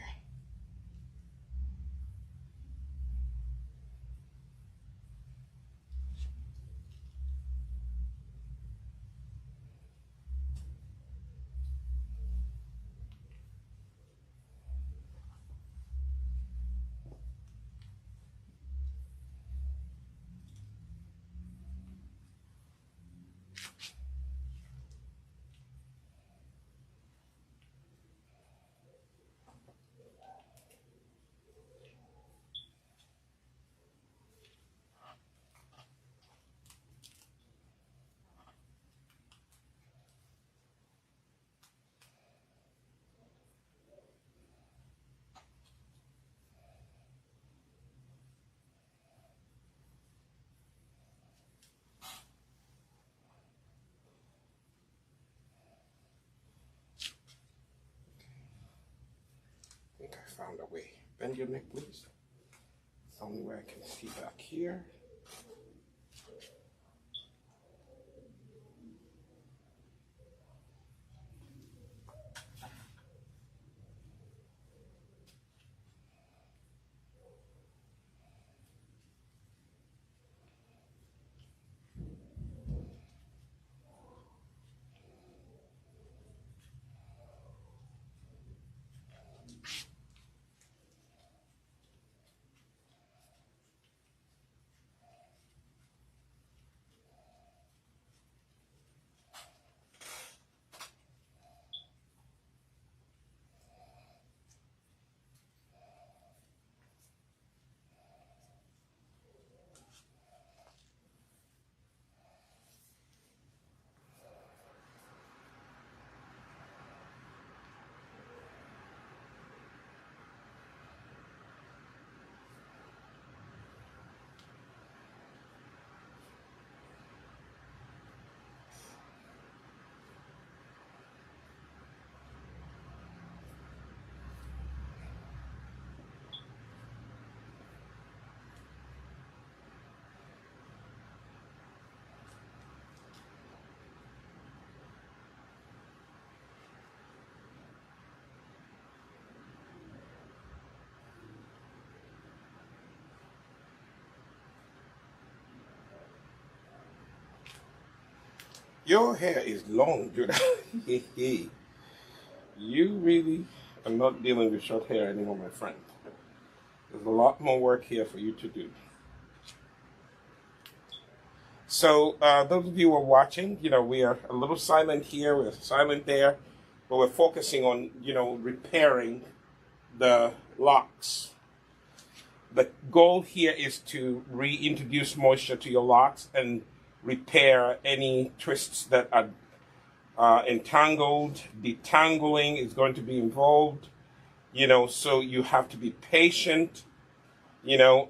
I think I found a way. Bend your neck, please. It's the only way I can see back here. Your hair is long, Judah. You really are not dealing with short hair anymore, my friend. There's a lot more work here for you to do. So those of you who are watching, we are a little silent here, we're silent there, but we're focusing on, repairing the locks. The goal here is to reintroduce moisture to your locks and repair any twists that are entangled. Detangling is going to be involved, you know, so you have to be patient, you know.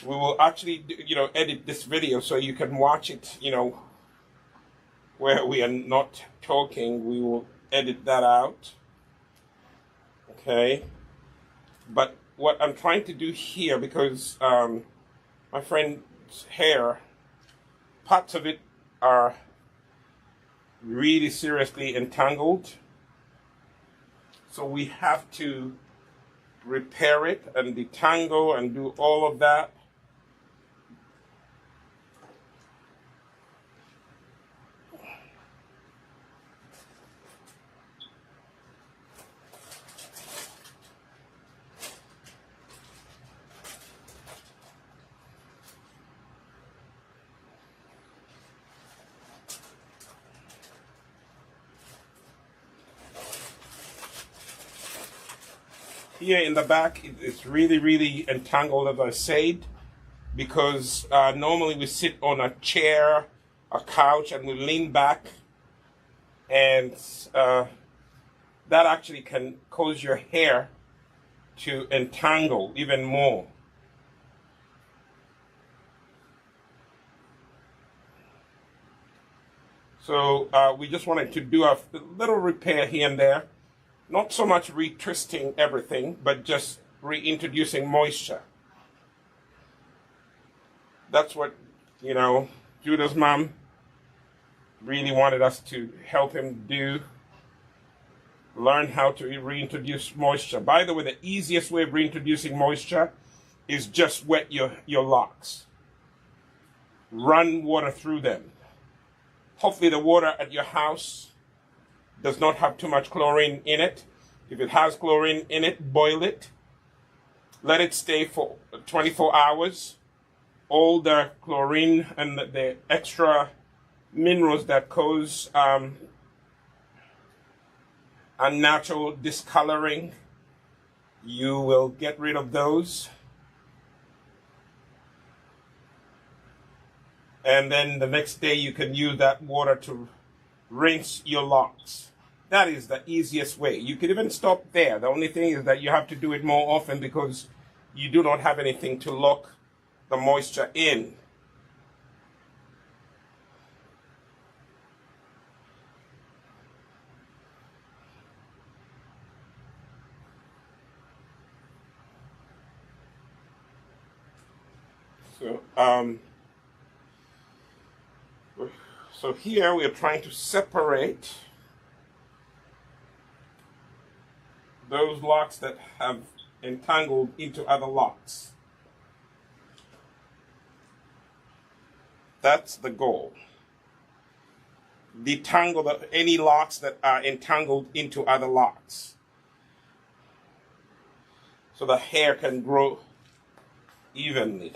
We will actually, you know, edit this video so you can watch it, you know, where we are not talking. We will edit that out. Okay. But what I'm trying to do here, because my friend's hair, parts of it are really seriously entangled. So we have to repair it and detangle and do all of that. Here in the back, it's really, really entangled, as I said, because normally we sit on a chair, a couch, and we lean back, and that actually can cause your hair to entangle even more. So we just wanted to do a little repair here and there. Not so much retwisting everything, but just reintroducing moisture. That's what, you know, Judah's mom really wanted us to help him do. Learn how to reintroduce moisture. By the way, the easiest way of reintroducing moisture is just wet your locks. Run water through them. Hopefully the water at your house does not have too much chlorine in it. If it has chlorine in it, boil it. Let it stay for 24 hours. All the chlorine and the extra minerals that cause unnatural discoloring, you will get rid of those. And then the next day you can use that water to rinse your locks. That is the easiest way. You could even stop there. The only thing is that you have to do it more often because you do not have anything to lock the moisture in. So here we are trying to separate those locks that have entangled into other locks. That's the goal. Detangle any locks that are entangled into other locks, so the hair can grow evenly.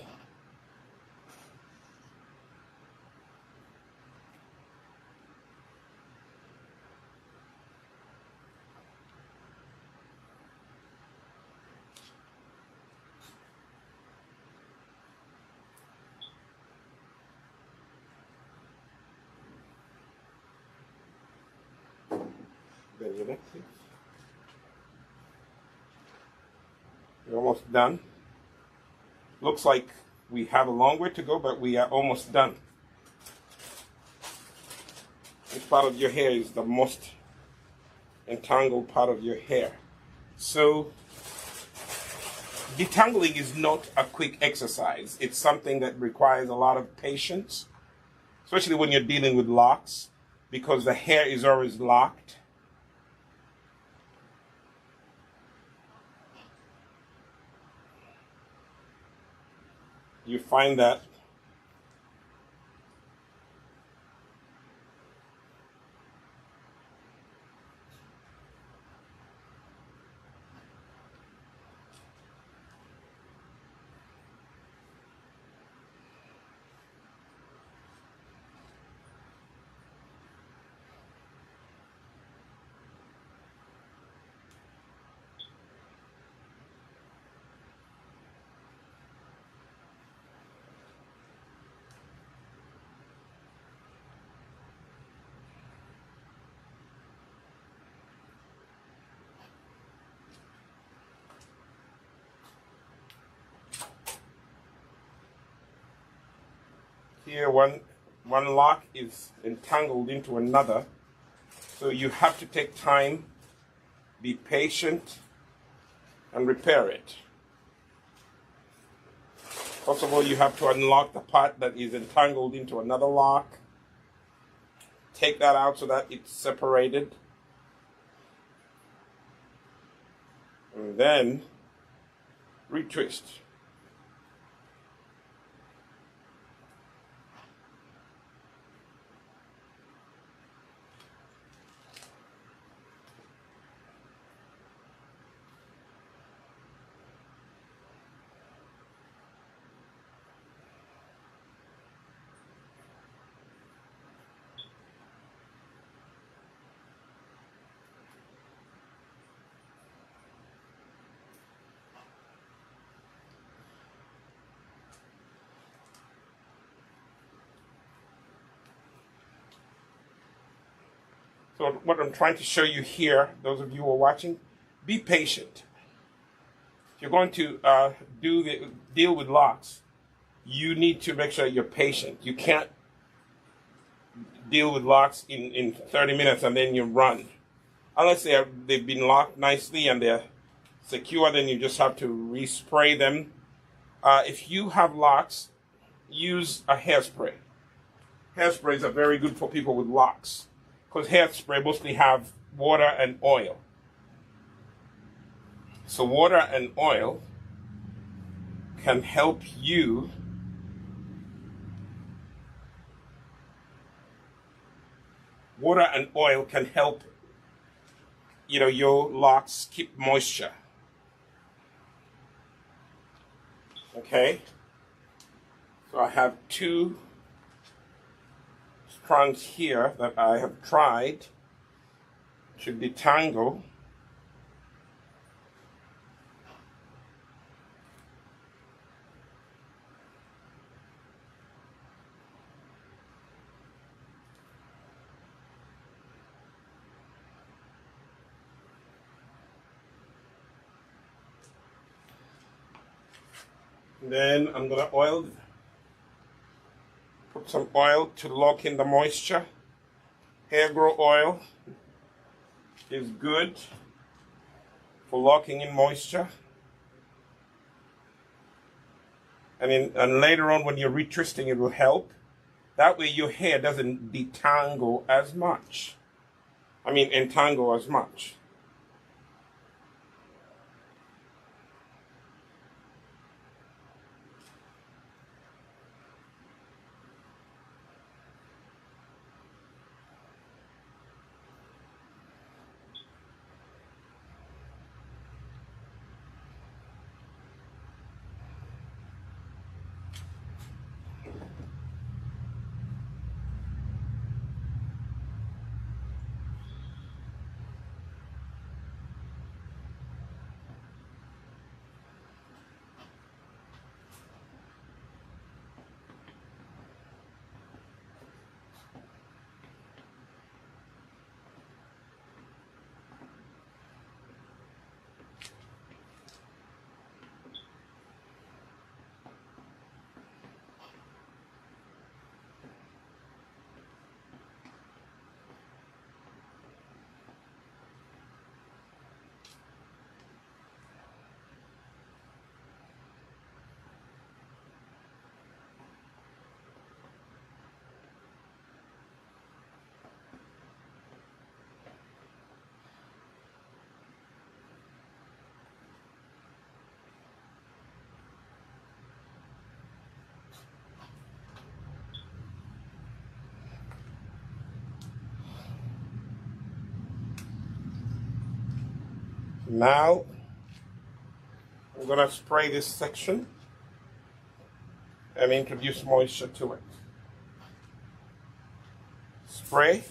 We're almost done. Looks like we have a long way to go, but we are almost done. This part of your hair is the most entangled part of your hair. So detangling is not a quick exercise. It's something that requires a lot of patience, especially when you're dealing with locks, because the hair is always locked. You find that here one lock is entangled into another. So you have to take time, be patient, and repair it. First of all, you have to unlock the part that is entangled into another lock. Take that out so that it's separated. And then retwist. So what I'm trying to show you here, those of you who are watching, be patient. If you're going to deal with locks, you need to make sure you're patient. You can't deal with locks in 30 minutes and then you run. Unless they've been locked nicely and they're secure, then you just have to respray them. If you have locks, use a hairspray. Hairsprays are very good for people with locks, because hairspray mostly have water and oil. So water and oil can help you your locks keep moisture. Okay? So I have two strands here that I have tried to detangle. Then I'm going to put some oil to lock in the moisture. HairGro oil is good for locking in moisture. And later on when you're retwisting, it will help. That way your hair doesn't entangle as much. Now, I'm going to spray this section and introduce moisture to it. Spray,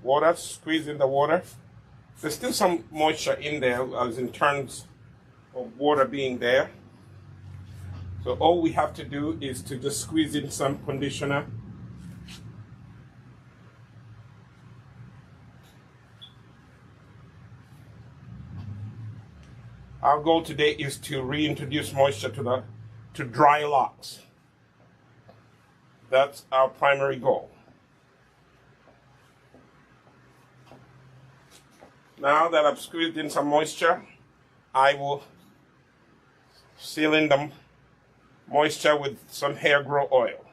water, squeeze in the water. There's still some moisture in there as in terms of water being there. So all we have to do is to just squeeze in some conditioner. Our goal today is to reintroduce moisture to dry locks. That's our primary goal. Now that I've squeezed in some moisture, I will seal in the moisture with some HairGro oil.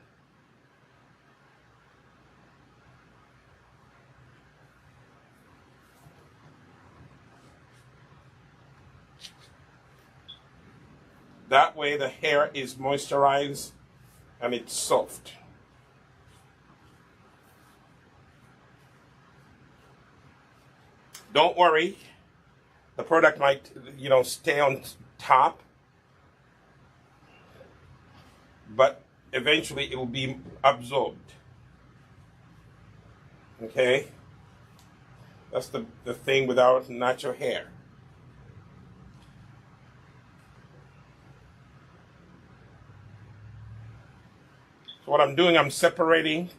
That way the hair is moisturized and it's soft. Don't worry, the product might, stay on top, but eventually it will be absorbed. Okay? That's the thing with our natural hair. So what I'm doing, I'm separating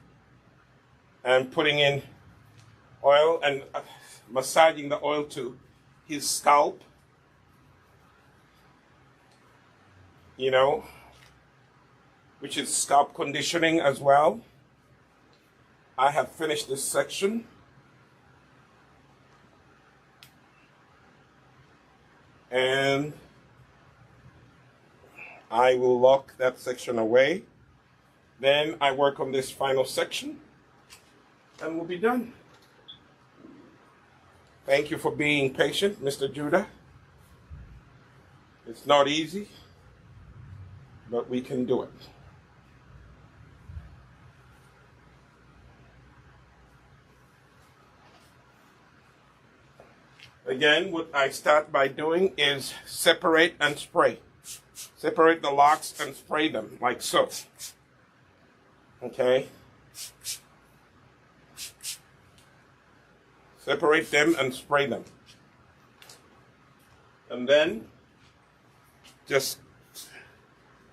and putting in oil and massaging the oil to his scalp, which is scalp conditioning as well. I have finished this section. And I will lock that section away. Then I work on this final section and we'll be done. Thank you for being patient, Mr. Judah. It's not easy, but we can do it. Again, what I start by doing is separate and spray. Separate the locks and spray them like so. Okay? Separate them and spray them. And then just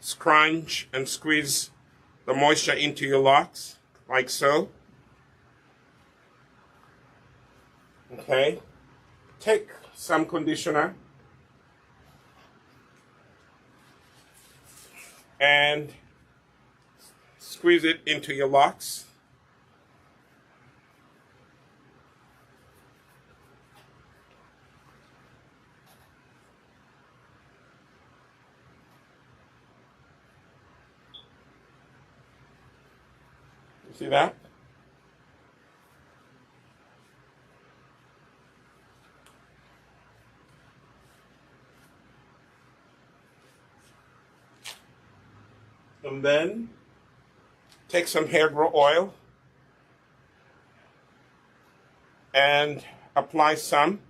scrunch and squeeze the moisture into your locks like so. Okay? Take some conditioner and squeeze it into your locks. You see that? And then take some HairGro oil and apply some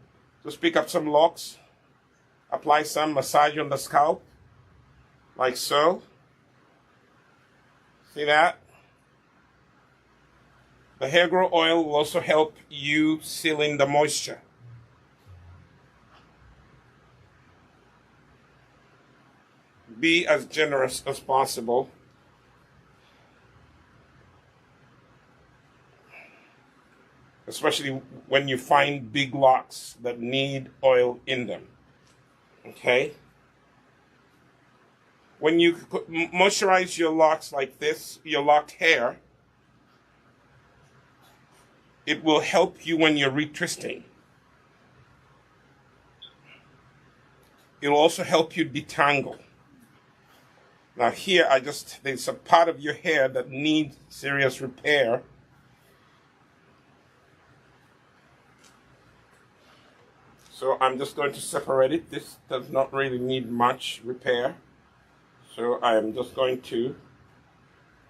to pick up some locks. Apply some, massage on the scalp like so. See that? The HairGro oil will also help you seal in the moisture. Be as generous as possible. Especially when you find big locks that need oil in them. Okay? When you moisturize your locks like this, your locked hair, it will help you when you're retwisting. It will also help you detangle. Now here, there's a part of your hair that needs serious repair. So I'm just going to separate it. This does not really need much repair. So I am just going to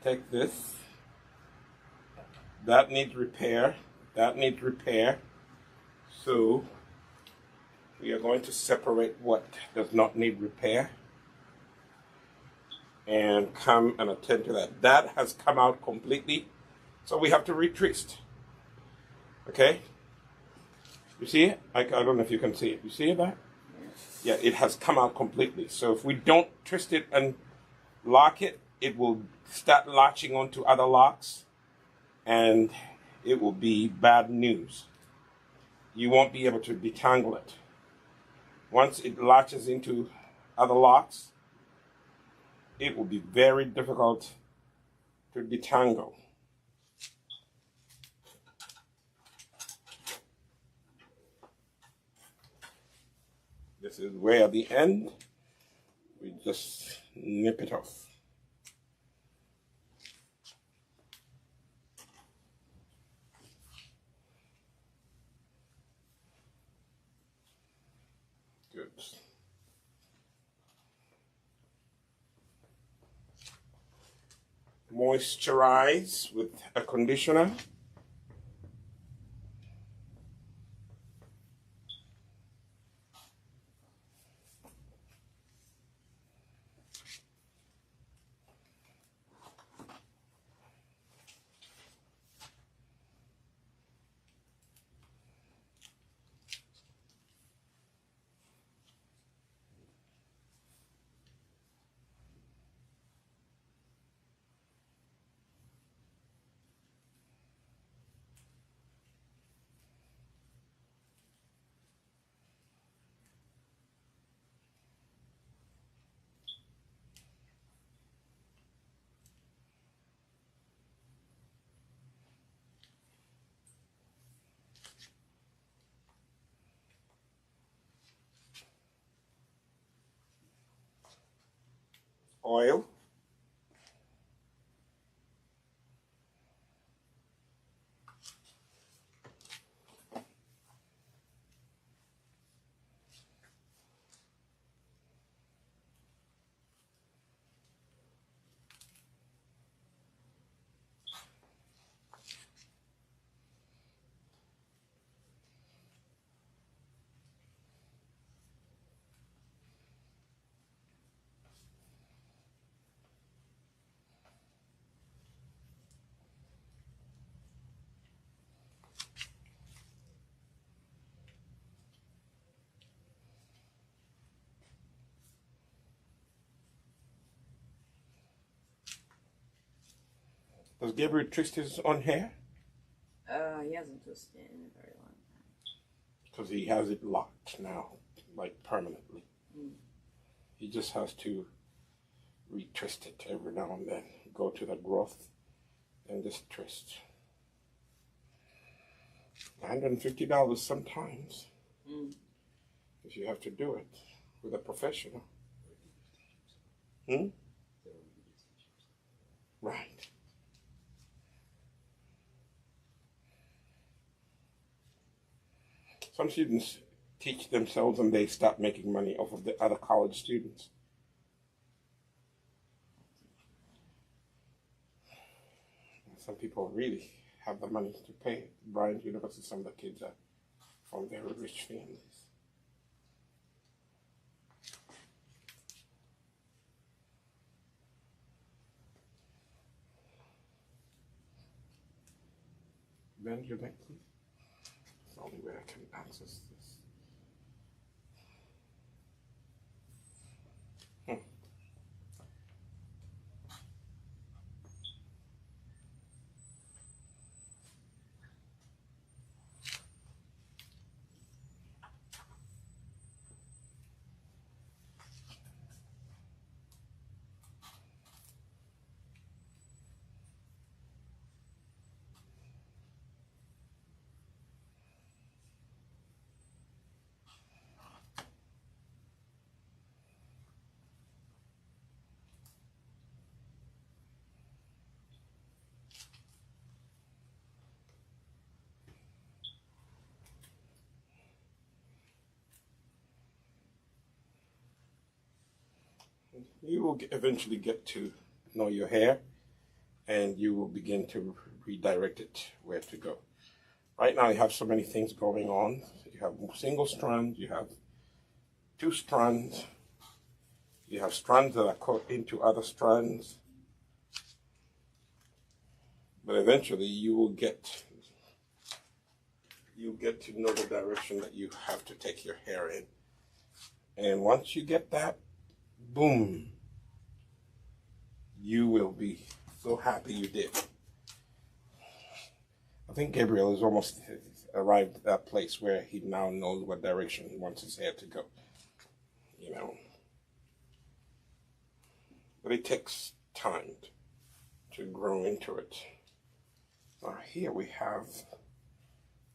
take this. That needs repair. That needs repair. So we are going to separate what does not need repair and come and attend to that. That has come out completely. So we have to retwist. Okay? You see it? I don't know if you can see it. You see that? Yeah, it has come out completely. So if we don't twist it and lock it, it will start latching onto other locks and it will be bad news. You won't be able to detangle it. Once it latches into other locks, it will be very difficult to detangle. This is where at the end, we just nip it off. Good. Moisturize with a conditioner. Oil. Does Gabriel twist his own hair? He hasn't twisted it in a very long time. Because he has it locked now, like permanently. He just has to retwist it every now and then. Go to the growth and just twist. $150 sometimes. If you have to do it with a professional. Right. Some students teach themselves and they start making money off of the other college students. Some people really have the money to pay. Bryant University, some of the kids are from very rich families. Bend your neck, please. It's the only way I can access this. You will eventually get to know your hair and you will begin to redirect it where to go. Right now you have so many things going on. You have single strands, you have two strands, you have strands that are caught into other strands. But eventually you'll get to know the direction that you have to take your hair in. And once you get that, boom, you will be so happy you did. I think Gabriel has almost arrived at that place where he now knows what direction he wants his hair to go. You know. But it takes time to grow into it. Now here we have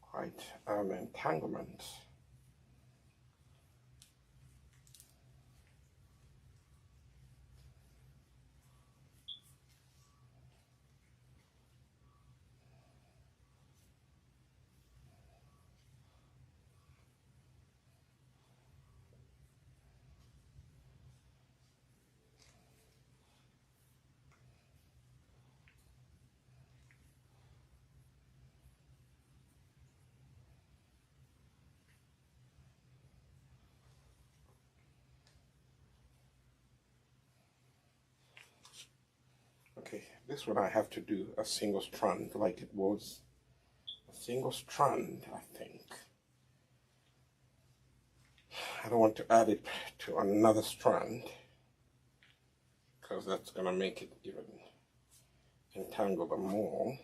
quite an entanglement. Okay, this one I have to do a single strand like it was. A single strand, I think. I don't want to add it to another strand because that's going to make it even entangle them more.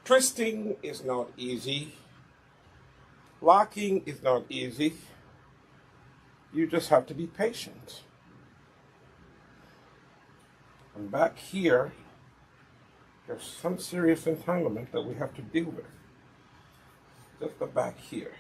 Twisting is not easy. Locking is not easy. You just have to be patient. And back here, there's some serious entanglement that we have to deal with. Just the back here.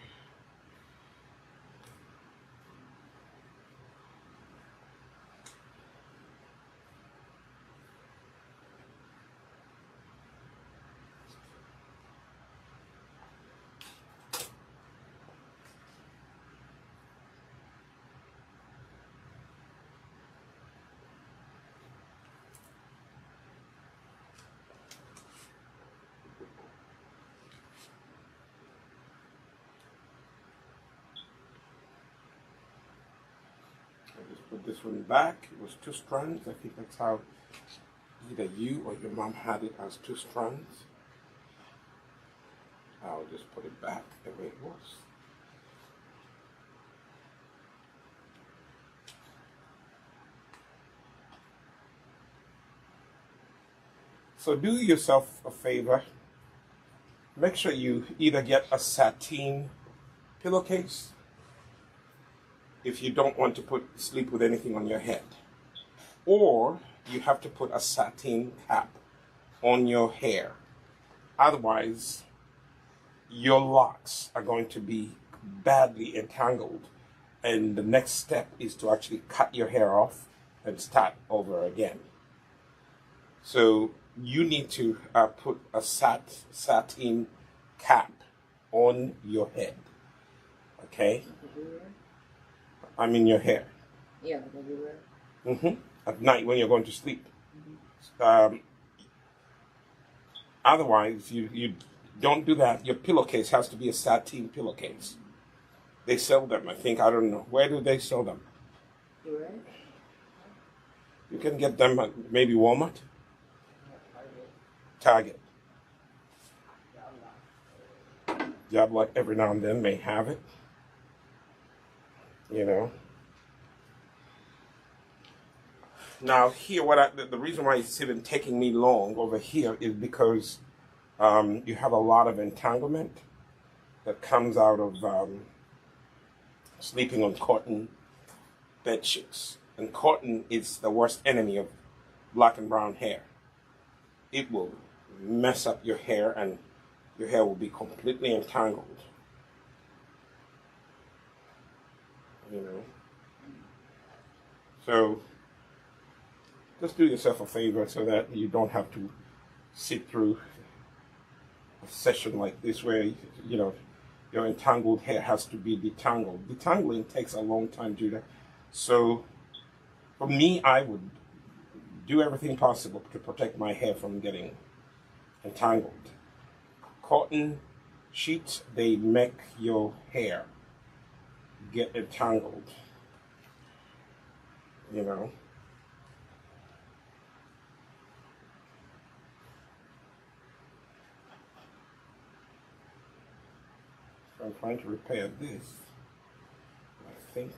Put this one back. It was 2 strands. I think that's how either you or your mom had it, as 2 strands. I'll just put it back the way it was. So do yourself a favor. Make sure you either get a sateen pillowcase if you don't want to sleep with anything on your head, or you have to put a satin cap on your hair. Otherwise, your locks are going to be badly entangled, and the next step is to actually cut your hair off and start over again. So you need to put a satin cap on your head, okay? I mean your hair. Yeah, everywhere. At night when you're going to sleep. Otherwise, you don't do that. Your pillowcase has to be a satin pillowcase. They sell them, I think. I don't know. Where do they sell them? Right. You can get them at maybe Walmart, Target. Job like every now and then may have it, you know. Now here, the reason why it's even taking me long over here is because you have a lot of entanglement that comes out of sleeping on cotton bed sheets. And cotton is the worst enemy of black and brown hair. It will mess up your hair and your hair will be completely entangled. You know. So just do yourself a favor so that you don't have to sit through a session like this where, you know, your entangled hair has to be detangled. Detangling takes a long time to do that. So for me, I would do everything possible to protect my hair from getting entangled. Cotton sheets, they make your hair get entangled, you know. So I'm trying to repair this, I think.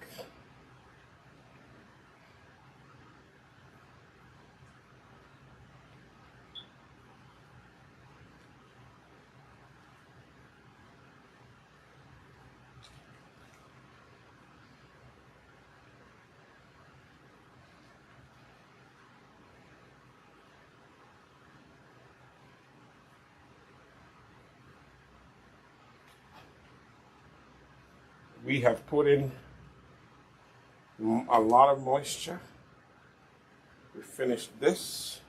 We have put in a lot of moisture. We finished this.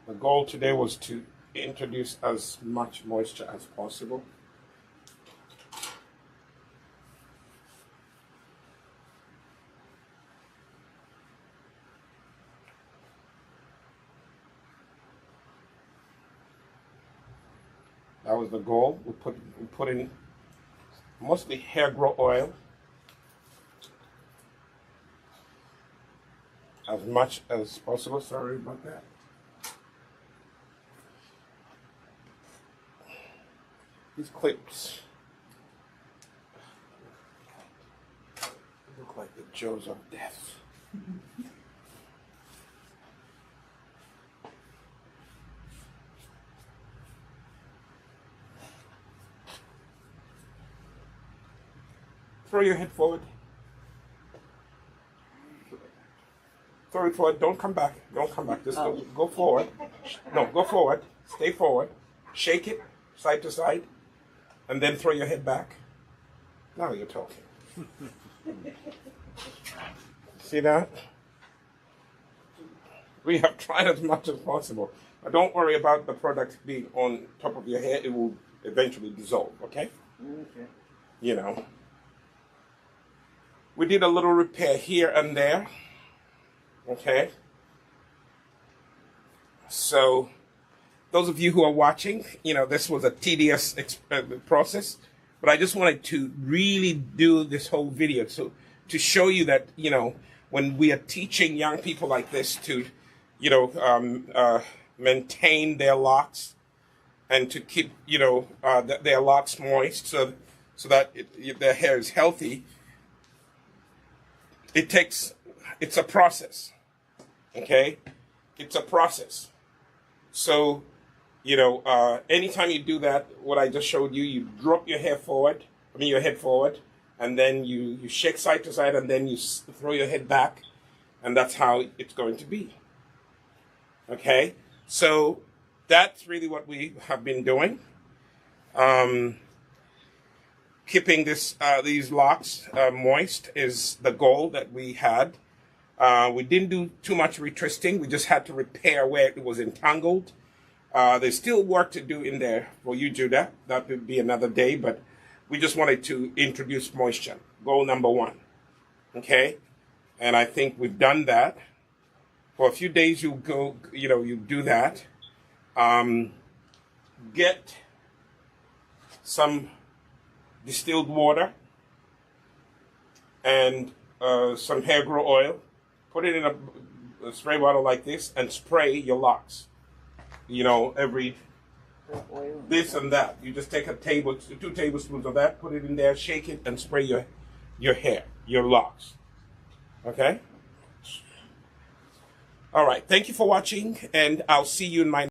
The goal today was to introduce as much moisture as possible. That was the goal. We put in mostly HairGro oil, as much as possible. Sorry about that. These clips look like the jaws of death. Throw your head forward. Throw it forward. Don't come back. Don't come back. Just go forward. No, go forward. Stay forward. Shake it side to side. And then throw your head back. Now you're talking. See that? We have tried as much as possible. But don't worry about the product being on top of your hair. It will eventually dissolve, okay? Okay. You know. We did a little repair here and there. Okay? So, those of you who are watching, you know, this was a tedious process, but I just wanted to really do this whole video to show you that, you know, when we are teaching young people like this to, you know, maintain their locks and to keep, you know, their locks moist so that their hair is healthy, it's a process, okay? It's a process. So, you know, anytime you do that, what I just showed you, you drop your hair forward, your head forward, and then you shake side to side, and then you throw your head back, and that's how it's going to be. Okay? So that's really what we have been doing. Keeping these locks moist is the goal that we had. We didn't do too much retwisting. We just had to repair where it was entangled. There's still work to do in there for you, Judah. That would be another day, but we just wanted to introduce moisture. Goal number one. Okay? And I think we've done that For a few days, you go, you do that. Get some distilled water and some HairGro oil. Put it in a spray bottle like this and spray your locks. Every this and that. You just take 2 tablespoons of that, put it in there, shake it, and spray your hair, your locks. Okay? All right. Thank you for watching, and I'll see you in my